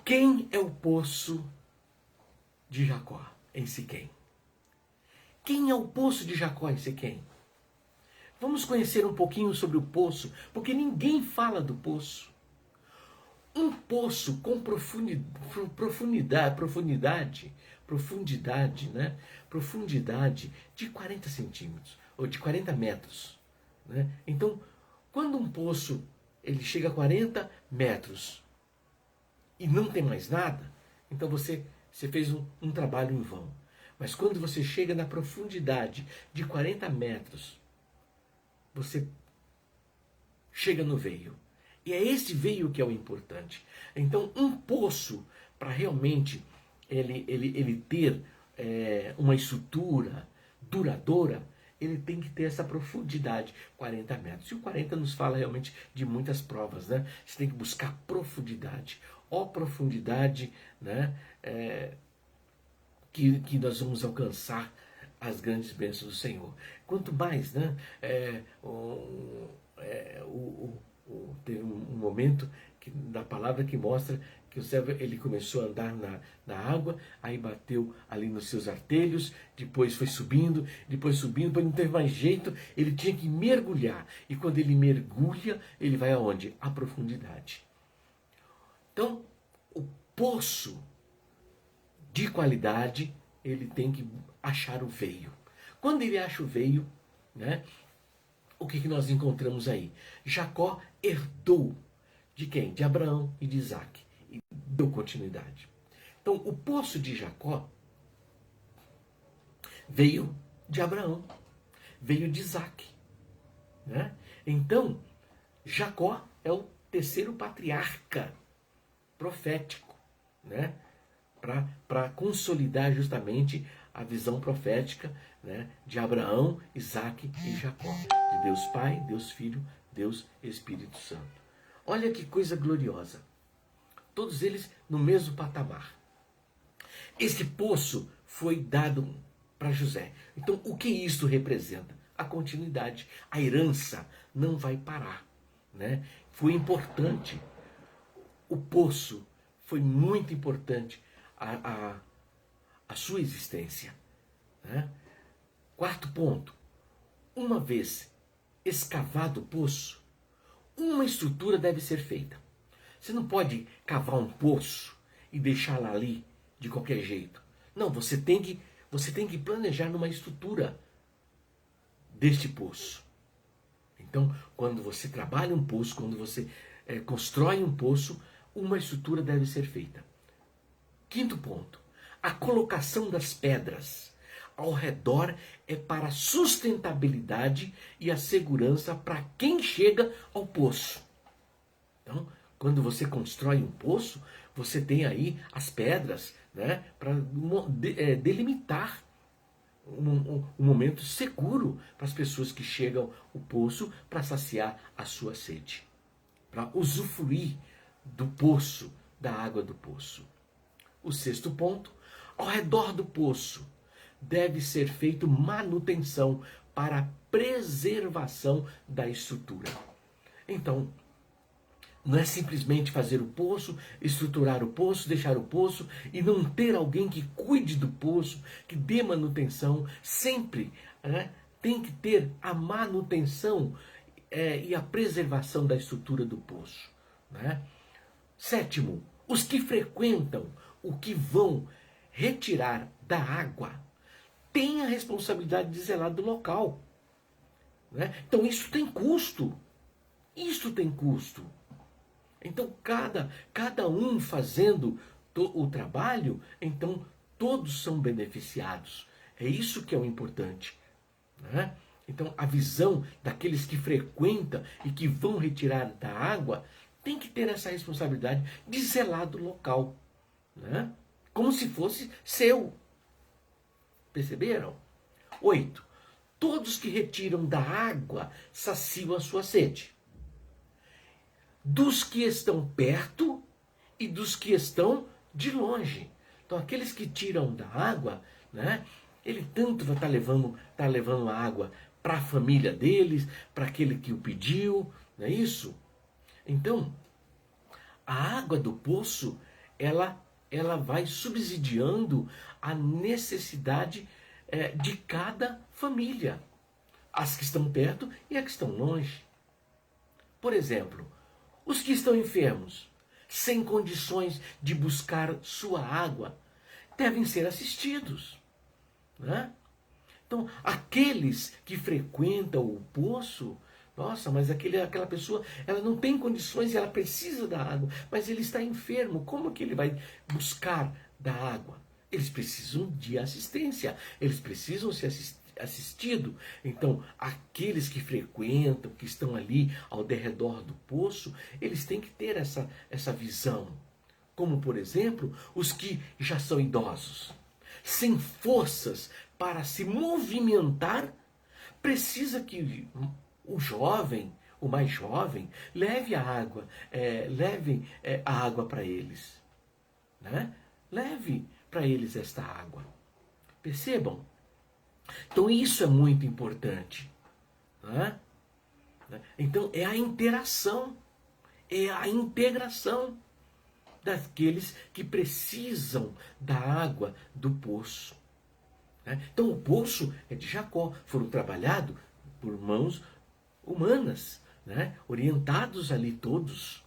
Quem é o poço de Jacó em Siquém? Quem é o poço de Jacó em Siquém? Vamos conhecer um pouquinho sobre o poço, porque ninguém fala do poço. Um poço com profundidade de 40 centímetros, ou de 40 metros. Então, quando um poço ele chega a 40 metros e não tem mais nada, então você fez um trabalho em vão. Mas quando você chega na profundidade de 40 metros, você chega no veio. E é esse veio que é o importante. Então, um poço, para realmente ele ter uma estrutura duradoura, ele tem que ter essa profundidade, 40 metros. E o 40 nos fala realmente de muitas provas. Você tem que buscar profundidade. Ó profundidade, que nós vamos alcançar as grandes bênçãos do Senhor. Quanto mais, teve um momento na palavra que mostra que o servo ele começou a andar na água, aí bateu ali nos seus artelhos, depois foi subindo, depois não teve mais jeito, ele tinha que mergulhar. E quando ele mergulha, ele vai aonde? À profundidade. Então, o poço de qualidade, ele tem que achar o veio. Quando ele acha o veio, o que nós encontramos aí? Jacó herdou de quem? De Abraão e de Isaac. E deu continuidade. Então, o poço de Jacó veio de Abraão, veio de Isaac. Então, Jacó é o terceiro patriarca profético, para consolidar justamente a visão profética de Abraão, Isaac e Jacó. De Deus Pai, Deus Filho, Deus Espírito Santo. Olha que coisa gloriosa. Todos eles no mesmo patamar. Esse poço foi dado para José. Então, o que isso representa? A continuidade. A herança não vai parar. Foi importante. O poço foi muito importante a sua existência. né? Quarto ponto, uma vez escavado o poço, uma estrutura deve ser feita. Você não pode cavar um poço e deixá-la ali de qualquer jeito. Não, você tem que planejar numa estrutura deste poço. Então, quando você trabalha um poço, quando você constrói um poço, uma estrutura deve ser feita. Quinto ponto, a colocação das pedras ao redor é para a sustentabilidade e a segurança para quem chega ao poço. Então, quando você constrói um poço, você tem aí as pedras, né, para delimitar um momento seguro para as pessoas que chegam ao poço para saciar a sua sede, para usufruir do poço, da água do poço. O sexto ponto, ao redor do poço deve ser feita manutenção para a preservação da estrutura. Então, não é simplesmente fazer o poço, estruturar o poço, deixar o poço e não ter alguém que cuide do poço, que dê manutenção. Sempre, né, tem que ter a manutenção e a preservação da estrutura do poço, né? Sétimo, os que frequentam, o que vão retirar da água, têm a responsabilidade de zelar do local, né? Então isso tem custo. Isso tem custo. Então, cada um fazendo o trabalho, então todos são beneficiados. É isso que é o importante, né? Então, a visão daqueles que frequentam e que vão retirar da água tem que ter essa responsabilidade de zelar do local, né? Como se fosse seu. Perceberam? 8. Todos que retiram da água saciam a sua sede, dos que estão perto e dos que estão de longe. Então, aqueles que tiram da água, né, ele tanto vai estar levando a água para a família deles, para aquele que o pediu, não é isso? Então, a água do poço, ela vai subsidiando a necessidade de cada família, as que estão perto e as que estão longe. Por exemplo, os que estão enfermos, sem condições de buscar sua água, devem ser assistidos, né? Então, aqueles que frequentam o poço, nossa, mas aquela pessoa, ela não tem condições e ela precisa da água, mas ele está enfermo, como que ele vai buscar da água? Eles precisam de assistência, eles precisam ser assistidos. Então, aqueles que frequentam, que estão ali ao derredor do poço, eles têm que ter essa visão. Como, por exemplo, os que já são idosos, sem forças para se movimentar, precisa que o jovem, o mais jovem, leve a água, a água para eles, né? Leve para eles esta água. Percebam? Então isso é muito importante, né? Então é a interação, é a integração daqueles que precisam da água do poço, né? Então o poço é de Jacó, foram trabalhados por mãos humanas, né? Orientados ali todos.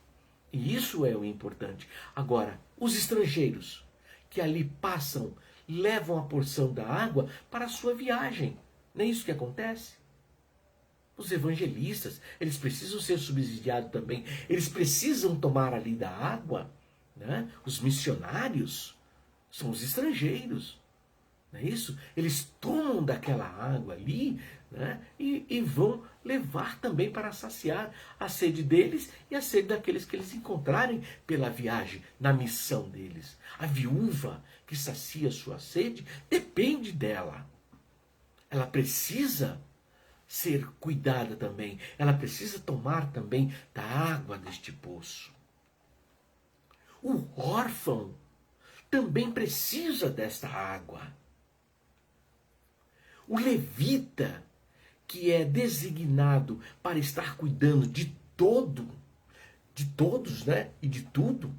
E isso é o importante. Agora, os estrangeiros que ali passam, levam a porção da água para a sua viagem. Não é isso que acontece? Os evangelistas, eles precisam ser subsidiados também. Eles precisam tomar ali da água, né? Os missionários são os estrangeiros. Não é isso? Eles tomam daquela água ali, né? E vão levar também para saciar a sede deles e a sede daqueles que eles encontrarem pela viagem, na missão deles. A viúva que sacia sua sede depende dela. Ela precisa ser cuidada também. Ela precisa tomar também da água deste poço. O órfão também precisa desta água. O levita, que é designado para estar cuidando de todos, né, e de tudo,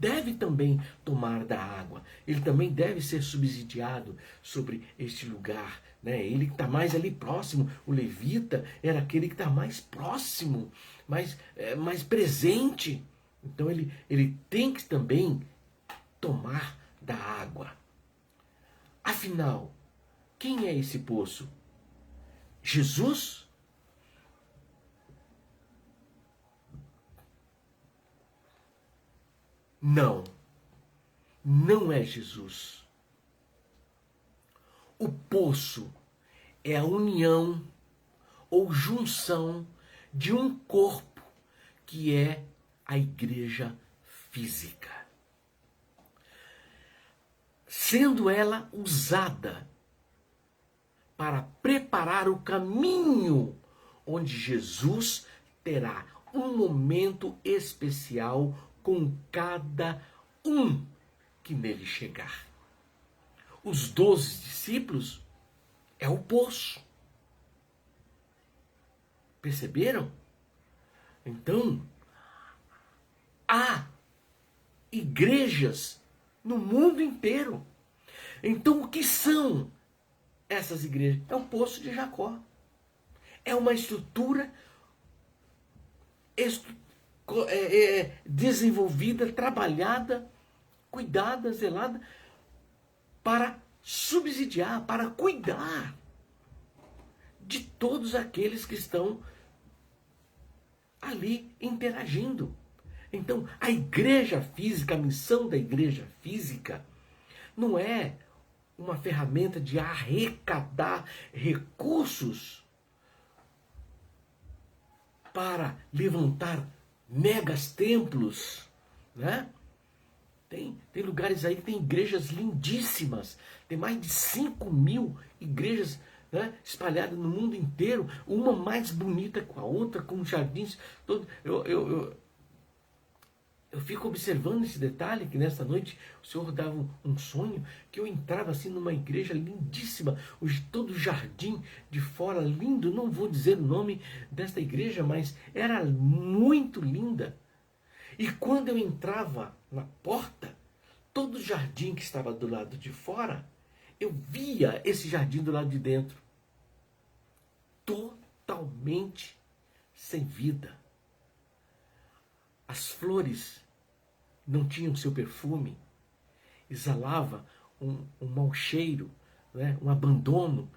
deve também tomar da água. Ele também deve ser subsidiado sobre este lugar, né? Ele que está mais ali próximo. O levita era aquele que está mais próximo, mais presente. Então ele tem que também tomar da água. Afinal, quem é esse poço? Jesus? Não, não é Jesus. O poço é a união ou junção de um corpo que é a igreja física. Sendo ela usada para preparar o caminho onde Jesus terá um momento especial com cada um que nele chegar. Os 12 discípulos é o poço. Perceberam? Então, há igrejas no mundo inteiro. Então, o que são essas igrejas? É o poço de Jacó. É uma estrutura desenvolvida, trabalhada, cuidada, zelada, para subsidiar, para cuidar de todos aqueles que estão ali interagindo. Então, a igreja física, a missão da igreja física, não é uma ferramenta de arrecadar recursos para levantar megas templos, né? Tem lugares aí que tem igrejas lindíssimas, tem mais de 5.000 igrejas, né, espalhadas no mundo inteiro, uma mais bonita com a outra, com jardins todos. Eu fico observando esse detalhe, que nessa noite o Senhor dava um sonho, que eu entrava assim numa igreja lindíssima, todo o jardim de fora, lindo, não vou dizer o nome desta igreja, mas era muito linda. E quando eu entrava na porta, todo o jardim que estava do lado de fora, eu via esse jardim do lado de dentro. Totalmente sem vida. As flores não tinham seu perfume, exalava um mau cheiro, né? Um abandono,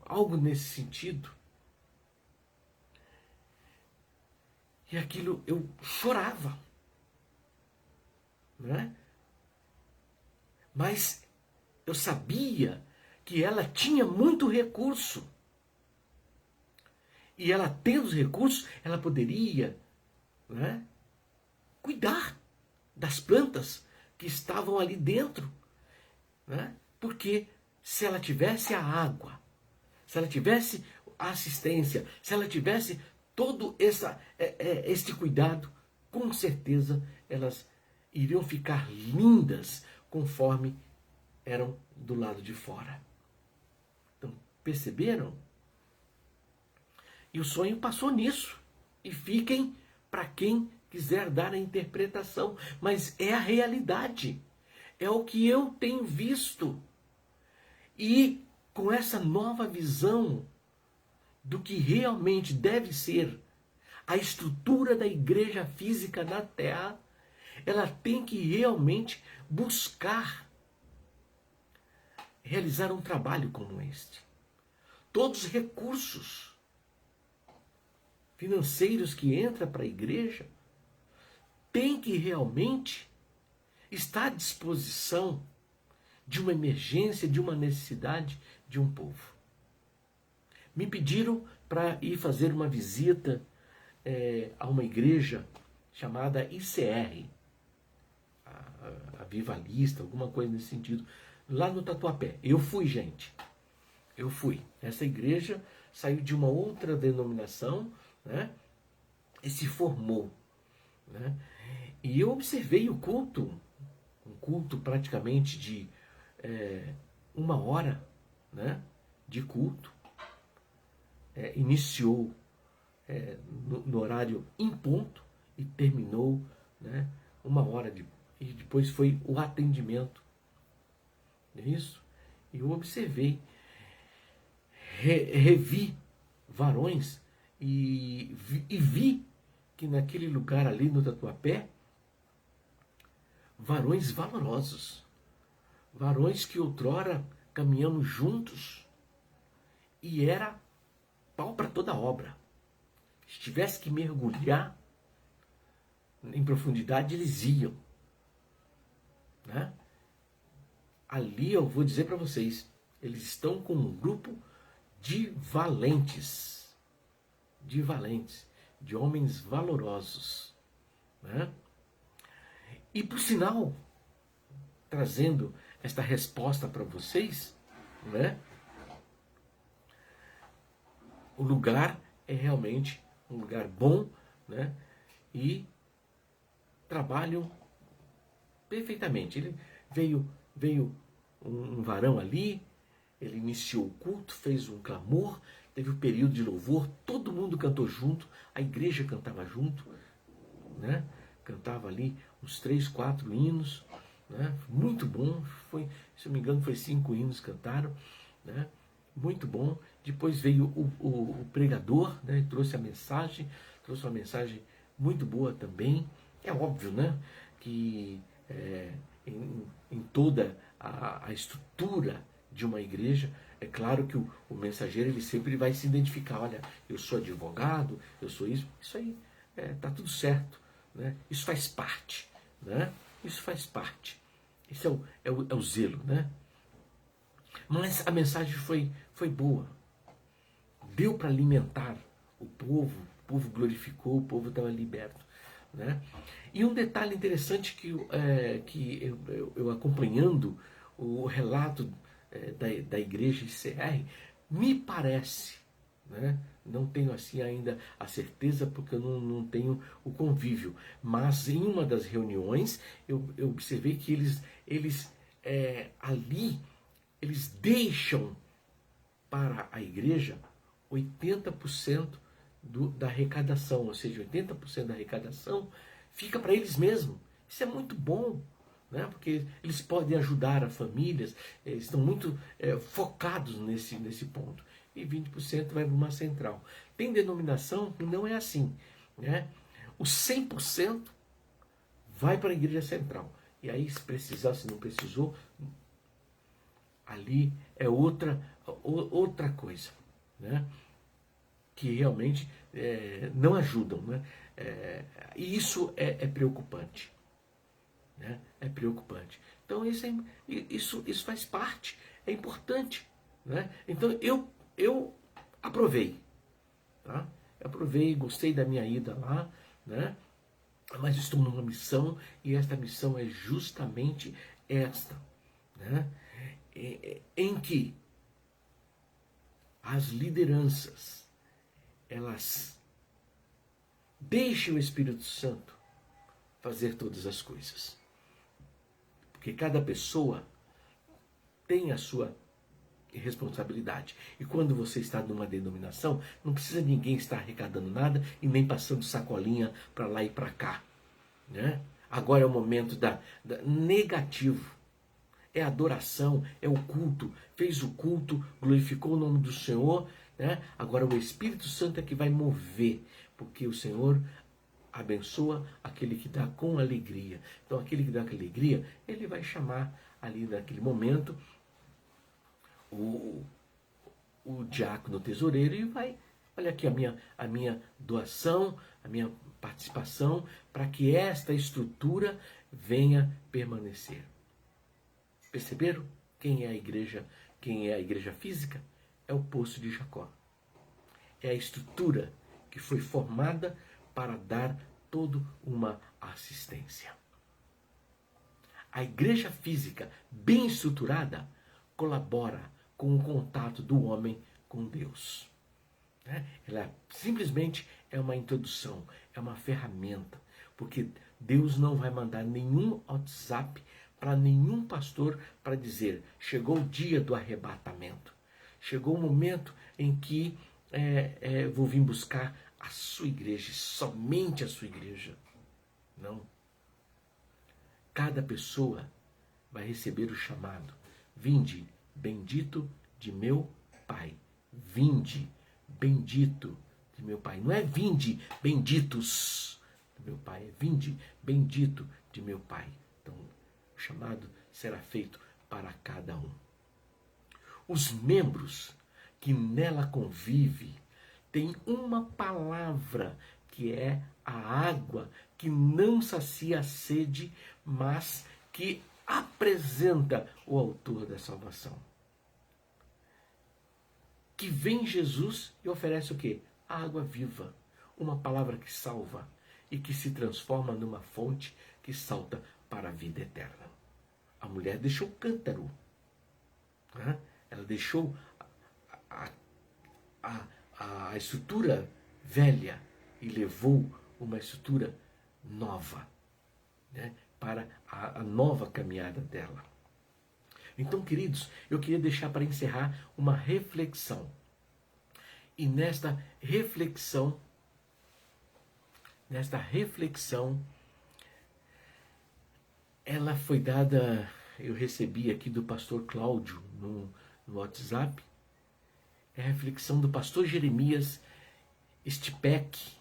algo nesse sentido. E aquilo eu chorava, né? Mas eu sabia que ela tinha muito recurso. E ela tendo os recursos, ela poderia, né, cuidar das plantas que estavam ali dentro, né? Porque se ela tivesse a água, se ela tivesse a assistência, se ela tivesse todo este cuidado, com certeza elas iriam ficar lindas conforme eram do lado de fora. Então, perceberam? E o sonho passou nisso. E fiquem para quem quiser dar a interpretação. Mas é a realidade. É o que eu tenho visto. E com essa nova visão do que realmente deve ser a estrutura da igreja física na Terra, ela tem que realmente buscar realizar um trabalho como este. Todos os recursos financeiros que entram para a igreja têm que realmente estar à disposição de uma emergência, de uma necessidade de um povo. Me pediram para ir fazer uma visita a uma igreja chamada ICR, a Vivalista, alguma coisa nesse sentido, lá no Tatuapé. Eu fui, gente. Eu fui. Essa igreja saiu de uma outra denominação, né, e se formou, né? E eu observei o culto, um culto praticamente de 1 hora, né, de culto. Iniciou no horário em ponto e terminou, né, 1 hora e depois foi o atendimento. É isso? E eu observei, revi varões e vi que naquele lugar ali no Tatuapé, varões valorosos, varões que outrora caminhamos juntos e era pau para toda obra. Se tivesse que mergulhar em profundidade, eles iam. Né? Ali eu vou dizer para vocês, eles estão com um grupo de valentes, de homens valorosos. Né? E por sinal, trazendo esta resposta para vocês, né? O lugar é realmente um lugar bom, né? E trabalham perfeitamente. Ele veio um varão ali, ele iniciou o culto, fez um clamor, teve um período de louvor, todo mundo cantou junto, a igreja cantava junto, né? Cantava ali uns 3, 4 hinos, né? Muito bom, foi, se eu não me engano, foi 5 hinos cantaram, né? Muito bom. Depois veio o pregador, né? Trouxe uma mensagem muito boa também. É óbvio, né? Que em toda a estrutura de uma igreja, é claro que o mensageiro ele sempre vai se identificar. Olha, eu sou advogado, eu sou isso aí, tá tudo certo, né? Isso faz parte, né? Isso faz parte. Isso é o zelo, né? Mas a mensagem foi boa. Deu para alimentar o povo glorificou, o povo estava liberto. Né? E um detalhe interessante que eu acompanhando o relato da igreja ICR, me parece, né? Não tenho assim ainda a certeza porque eu não tenho o convívio, mas em uma das reuniões eu observei que eles ali eles deixam para a igreja 80% da arrecadação, ou seja, 80% da arrecadação fica para eles mesmos. Isso é muito bom, né? Porque eles podem ajudar as famílias, estão muito focados nesse ponto. E 20% vai para uma central. Tem denominação que não é assim, né? O 100% vai para a igreja central. E aí, se precisar, se não precisou, ali é outra coisa, né? Que realmente não ajudam, né? E isso é preocupante, né? É preocupante. Então isso faz parte, é importante, né? Então eu aprovei, tá? Eu aprovei, gostei da minha ida lá, né? Mas estou numa missão e esta missão é justamente esta, né? Em que as lideranças elas deixem o Espírito Santo fazer todas as coisas. Porque cada pessoa tem a sua responsabilidade. E quando você está numa denominação, não precisa ninguém estar arrecadando nada e nem passando sacolinha para lá e para cá. Né? Agora é o momento da negativo. É adoração, é o culto. Fez o culto, glorificou o nome do Senhor. Né? Agora o Espírito Santo é que vai mover, porque o Senhor abençoa aquele que dá com alegria. Então aquele que dá com alegria, ele vai chamar ali naquele momento o diácono tesoureiro e vai, olha aqui a minha doação, a minha participação, para que esta estrutura venha permanecer. Perceberam quem é a igreja? Quem é a igreja física? É o Poço de Jacó. É a estrutura que foi formada para dar toda uma assistência. A igreja física, bem estruturada, colabora com o contato do homem com Deus. Ela simplesmente é uma introdução, é uma ferramenta, porque Deus não vai mandar nenhum WhatsApp para nenhum pastor para dizer: chegou o dia do arrebatamento, chegou o momento em que vou vir buscar a sua igreja, somente a sua igreja. Não. cada pessoa vai receber o chamado: vinde, bendito de meu Pai. Vinde, bendito de meu Pai. Não é vinde, benditos do meu Pai. É vinde, bendito de meu Pai. Então, o chamado será feito para cada um. Os membros que nela convivem têm uma palavra, que é a água que não sacia a sede, mas que apresenta o autor da salvação. Que vem Jesus e oferece o quê? A água viva, uma palavra que salva e que se transforma numa fonte que salta para a vida eterna. A mulher deixou o cântaro, né? Ela deixou a estrutura velha e levou uma estrutura nova, né, para a nova caminhada dela. Então, queridos, eu queria deixar para encerrar uma reflexão. E nesta reflexão, ela foi dada, eu recebi aqui do pastor Cláudio no WhatsApp, é a reflexão do pastor Jeremias Stipek.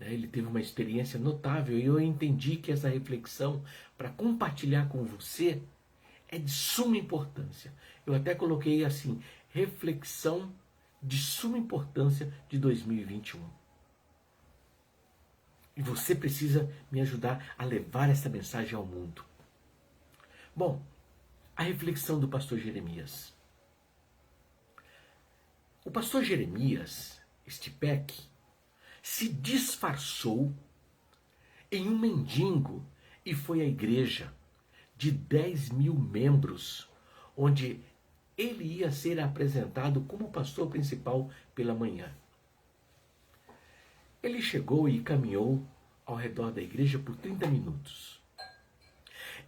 Ele teve uma experiência notável e eu entendi que essa reflexão, para compartilhar com você, é de suma importância. Eu até coloquei assim: reflexão de suma importância de 2021. E você precisa me ajudar a levar essa mensagem ao mundo. Bom, a reflexão do pastor Jeremias. O pastor Jeremias Stipek se disfarçou em um mendigo e foi à igreja de 10.000 membros, onde ele ia ser apresentado como pastor principal pela manhã. Ele chegou e caminhou ao redor da igreja por 30 minutos.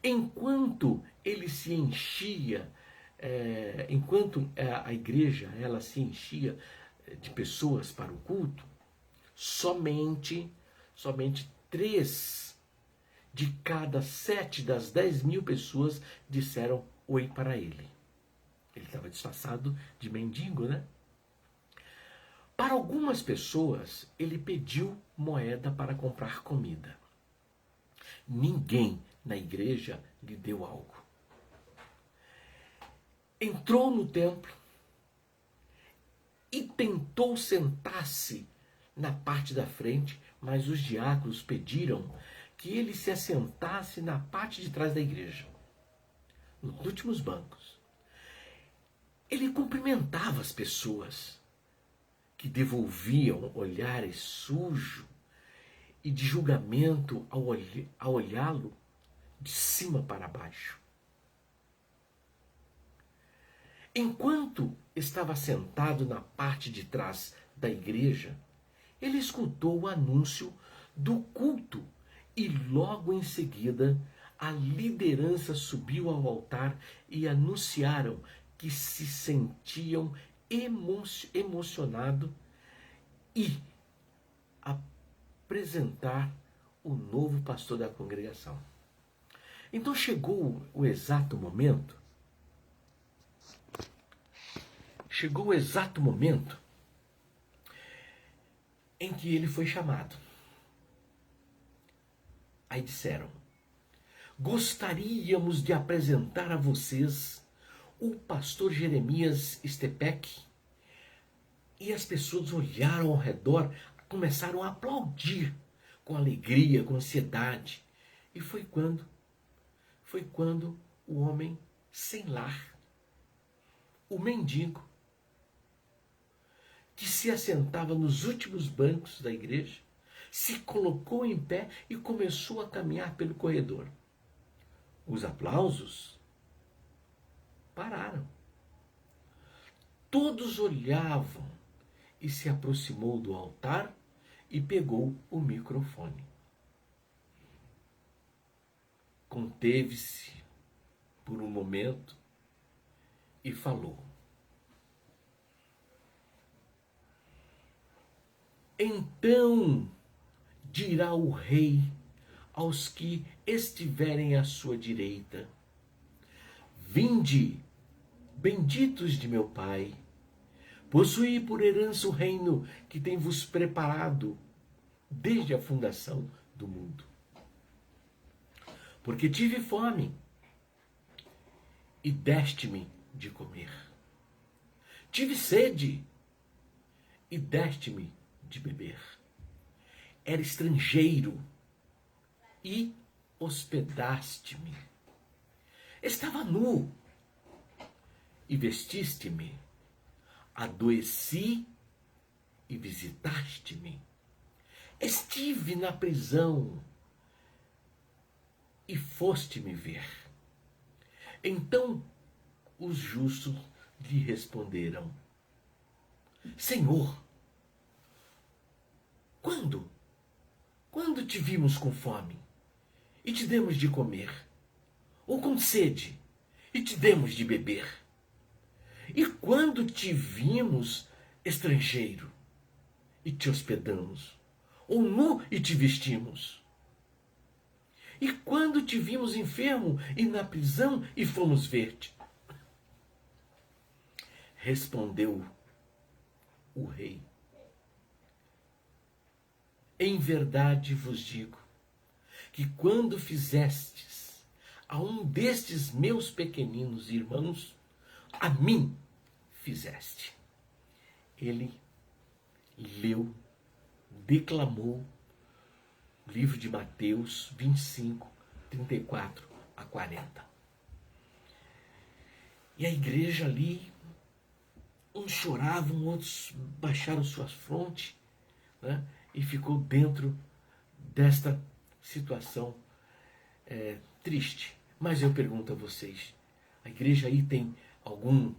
Enquanto ele se enchia, enquanto a igreja ela se enchia de pessoas para o culto, somente 3 de cada 7 das 10.000 pessoas disseram oi para ele. Ele estava disfarçado de mendigo, né? Para algumas pessoas, ele pediu moeda para comprar comida. Ninguém na igreja lhe deu algo. Entrou no templo e tentou sentar-se na parte da frente, mas os diáconos pediram que ele se assentasse na parte de trás da igreja, nos últimos bancos. Ele cumprimentava as pessoas, que devolviam olhares sujos e de julgamento ao olhá-lo de cima para baixo. Enquanto estava sentado na parte de trás da igreja, ele escutou o anúncio do culto e logo em seguida a liderança subiu ao altar e anunciaram que se sentiam emocionados e apresentar o novo pastor da congregação. Então chegou o exato momento em que ele foi chamado. Aí disseram: gostaríamos de apresentar a vocês o pastor Jeremias Stipek. E as pessoas olharam ao redor, começaram a aplaudir com alegria, com ansiedade. E foi quando o homem sem lar, o mendigo, que se assentava nos últimos bancos da igreja, se colocou em pé e começou a caminhar pelo corredor. Os aplausos pararam. Todos olhavam e se aproximou do altar e pegou o microfone. Conteve-se por um momento e falou: então dirá o rei aos que estiverem à sua direita. Vinde, benditos de meu Pai, possuí por herança o reino que tem vos preparado desde a fundação do mundo. Porque tive fome e deste-me de comer. Tive sede e deste-me de beber. Era estrangeiro e hospedaste-me. Estava nu e vestiste-me. Adoeci e visitaste-me. Estive na prisão e foste-me ver. Então os justos lhe responderam: Senhor, quando te vimos com fome e te demos de comer, ou com sede e te demos de beber? E quando te vimos estrangeiro e te hospedamos, ou nu e te vestimos? E quando te vimos enfermo e na prisão e fomos ver-te? Respondeu o rei: Em verdade vos digo que quando fizestes a um destes meus pequeninos irmãos, a mim fizeste. Ele leu, declamou o livro de Mateus 25, 34 a 40. E a igreja ali, uns choravam, outros baixaram suas frontes, né? E ficou dentro desta situação triste. Mas eu pergunto a vocês, a igreja aí tem alguma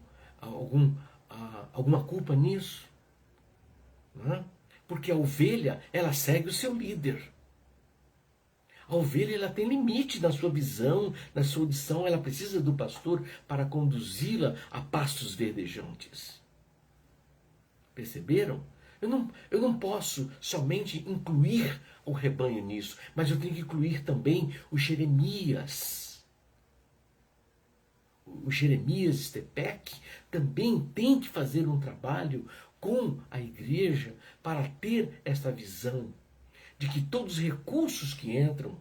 culpa nisso? Né? Porque a ovelha, ela segue o seu líder. A ovelha, ela tem limite na sua visão, na sua audição, ela precisa do pastor para conduzi-la a pastos verdejantes. Perceberam? Eu não posso somente incluir o rebanho nisso, mas eu tenho que incluir também o Jeremias. O Jeremias Stepek também tem que fazer um trabalho com a igreja para ter esta visão de que todos os recursos que entram,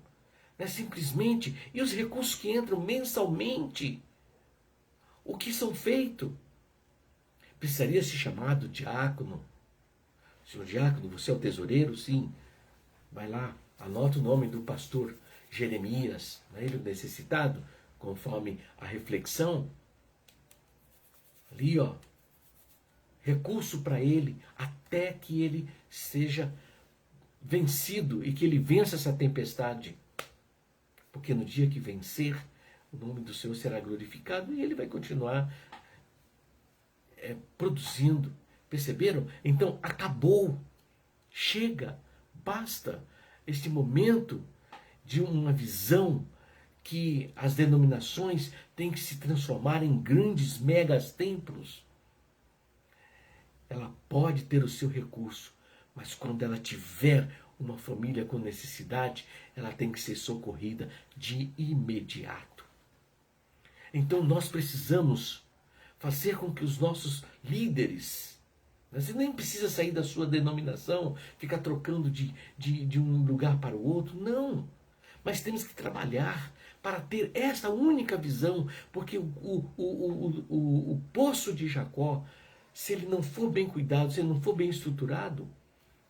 né, simplesmente, e os recursos que entram mensalmente, o que são feitos? Precisaria ser chamado diácono. Senhor diácono, você é o tesoureiro? Sim. Vai lá, anota o nome do pastor Jeremias, né, ele é o necessitado, conforme a reflexão. Ali, ó, recurso para ele, até que ele seja vencido e que ele vença essa tempestade. Porque no dia que vencer, o nome do Senhor será glorificado e ele vai continuar produzindo. Perceberam? Então, acabou. Chega. Basta este momento de uma visão que as denominações têm que se transformar em grandes megas templos. Ela pode ter o seu recurso, mas quando ela tiver uma família com necessidade, ela tem que ser socorrida de imediato. Então nós precisamos fazer com que os nossos líderes, você nem precisa sair da sua denominação, ficar trocando de um lugar para o outro, não. Mas temos que trabalhar para ter essa única visão, porque o poço de Jacó, se ele não for bem cuidado, se ele não for bem estruturado,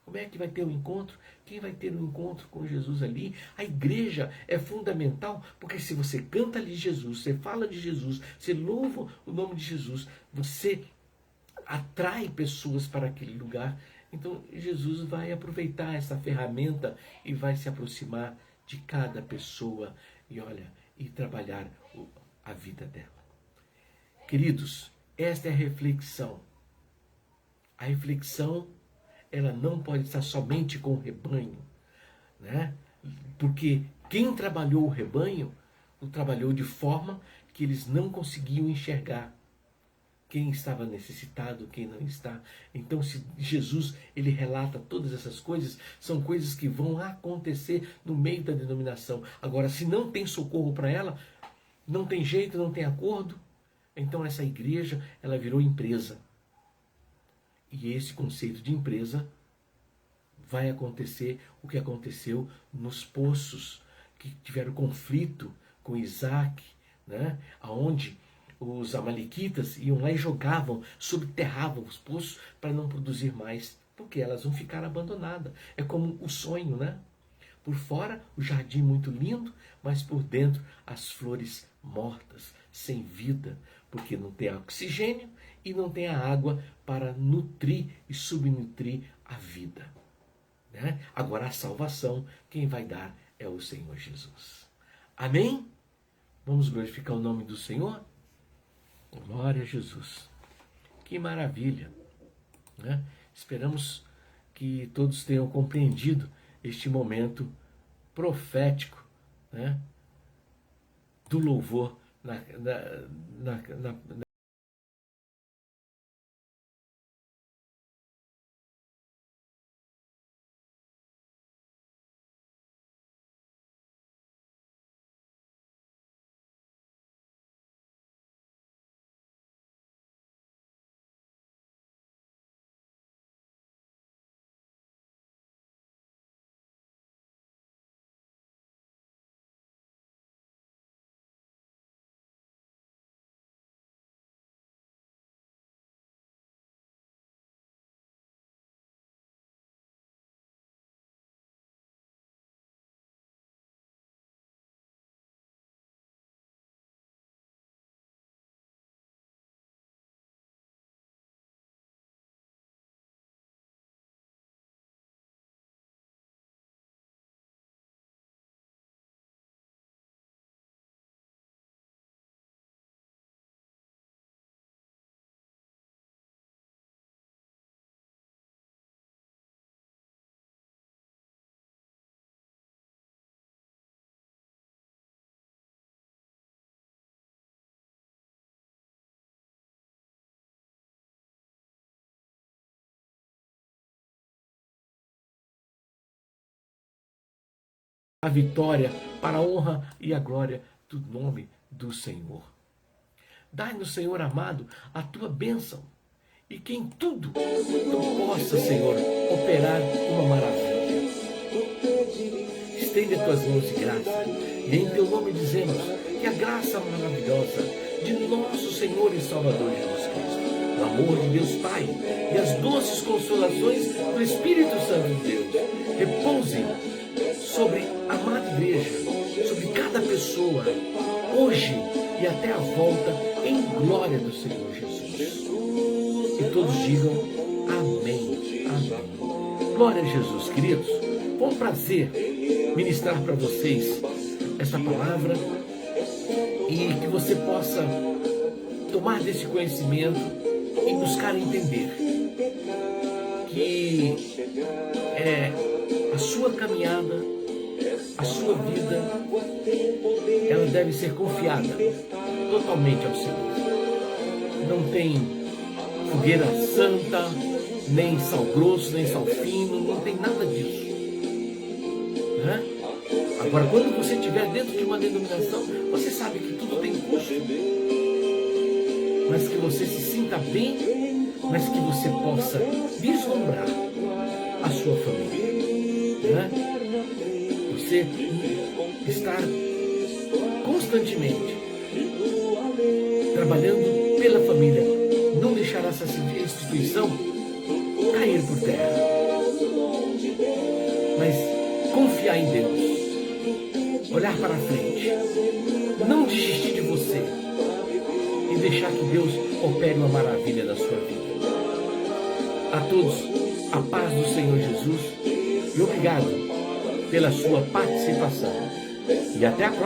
como é que vai ter o encontro? Quem vai ter um encontro com Jesus ali? A igreja é fundamental, porque se você canta ali Jesus, você fala de Jesus, você louva o nome de Jesus, você atrai pessoas para aquele lugar. Então Jesus vai aproveitar essa ferramenta e vai se aproximar de cada pessoa e olha, e trabalhar a vida dela. Queridos, esta é a reflexão. A reflexão, ela não pode estar somente com o rebanho, né? Porque quem trabalhou o rebanho, o trabalhou de forma que eles não conseguiam enxergar quem estava necessitado, quem não está. Então, se Jesus ele relata todas essas coisas, são coisas que vão acontecer no meio da denominação. Agora, se não tem socorro para ela, não tem jeito, não tem acordo, então essa igreja ela virou empresa. E esse conceito de empresa vai acontecer o que aconteceu nos poços, que tiveram conflito com Isaac, né? Onde os amalequitas iam lá e jogavam, subterravam os poços para não produzir mais, porque elas vão ficar abandonadas. É como o sonho, né? Por fora, o jardim muito lindo, mas por dentro as flores mortas, sem vida, porque não tem oxigênio e não tem a água para nutrir e subnutrir a vida. Né? Agora a salvação, quem vai dar é o Senhor Jesus. Amém? Vamos glorificar o nome do Senhor? Glória a Jesus. Que maravilha. Né? Esperamos que todos tenham compreendido este momento profético, né? Do louvor a vitória para a honra e a glória do nome do Senhor. Dai-nos, Senhor amado, a tua bênção e que em tudo tu possa, Senhor, operar uma maravilha. Estende as tuas mãos de graça e em teu nome dizemos que a graça maravilhosa de nosso Senhor e Salvador Jesus Cristo, o amor de Deus Pai e as doces consolações do Espírito Santo de Deus repousem sobre a amada igreja, sobre cada pessoa, hoje e até a volta em glória do Senhor Jesus. E todos digam amém, amém. Glória a Jesus, queridos. Foi um prazer ministrar para vocês essa palavra e que você possa tomar desse conhecimento e buscar entender que a sua caminhada, a sua vida, ela deve ser confiada totalmente ao Senhor. Não tem fogueira santa, nem sal grosso, nem sal fino, não tem nada disso. Né? Agora, quando você estiver dentro de uma denominação, você sabe que tudo tem custo, mas que você se sinta bem, mas que você possa vislumbrar a sua família. Né? Você estar constantemente trabalhando pela família, não deixar essa instituição cair por terra, mas confiar em Deus, olhar para frente, não desistir de você e deixar que Deus opere uma maravilha na sua vida. A todos, a paz do Senhor Jesus e obrigado pela sua participação. E até a próxima.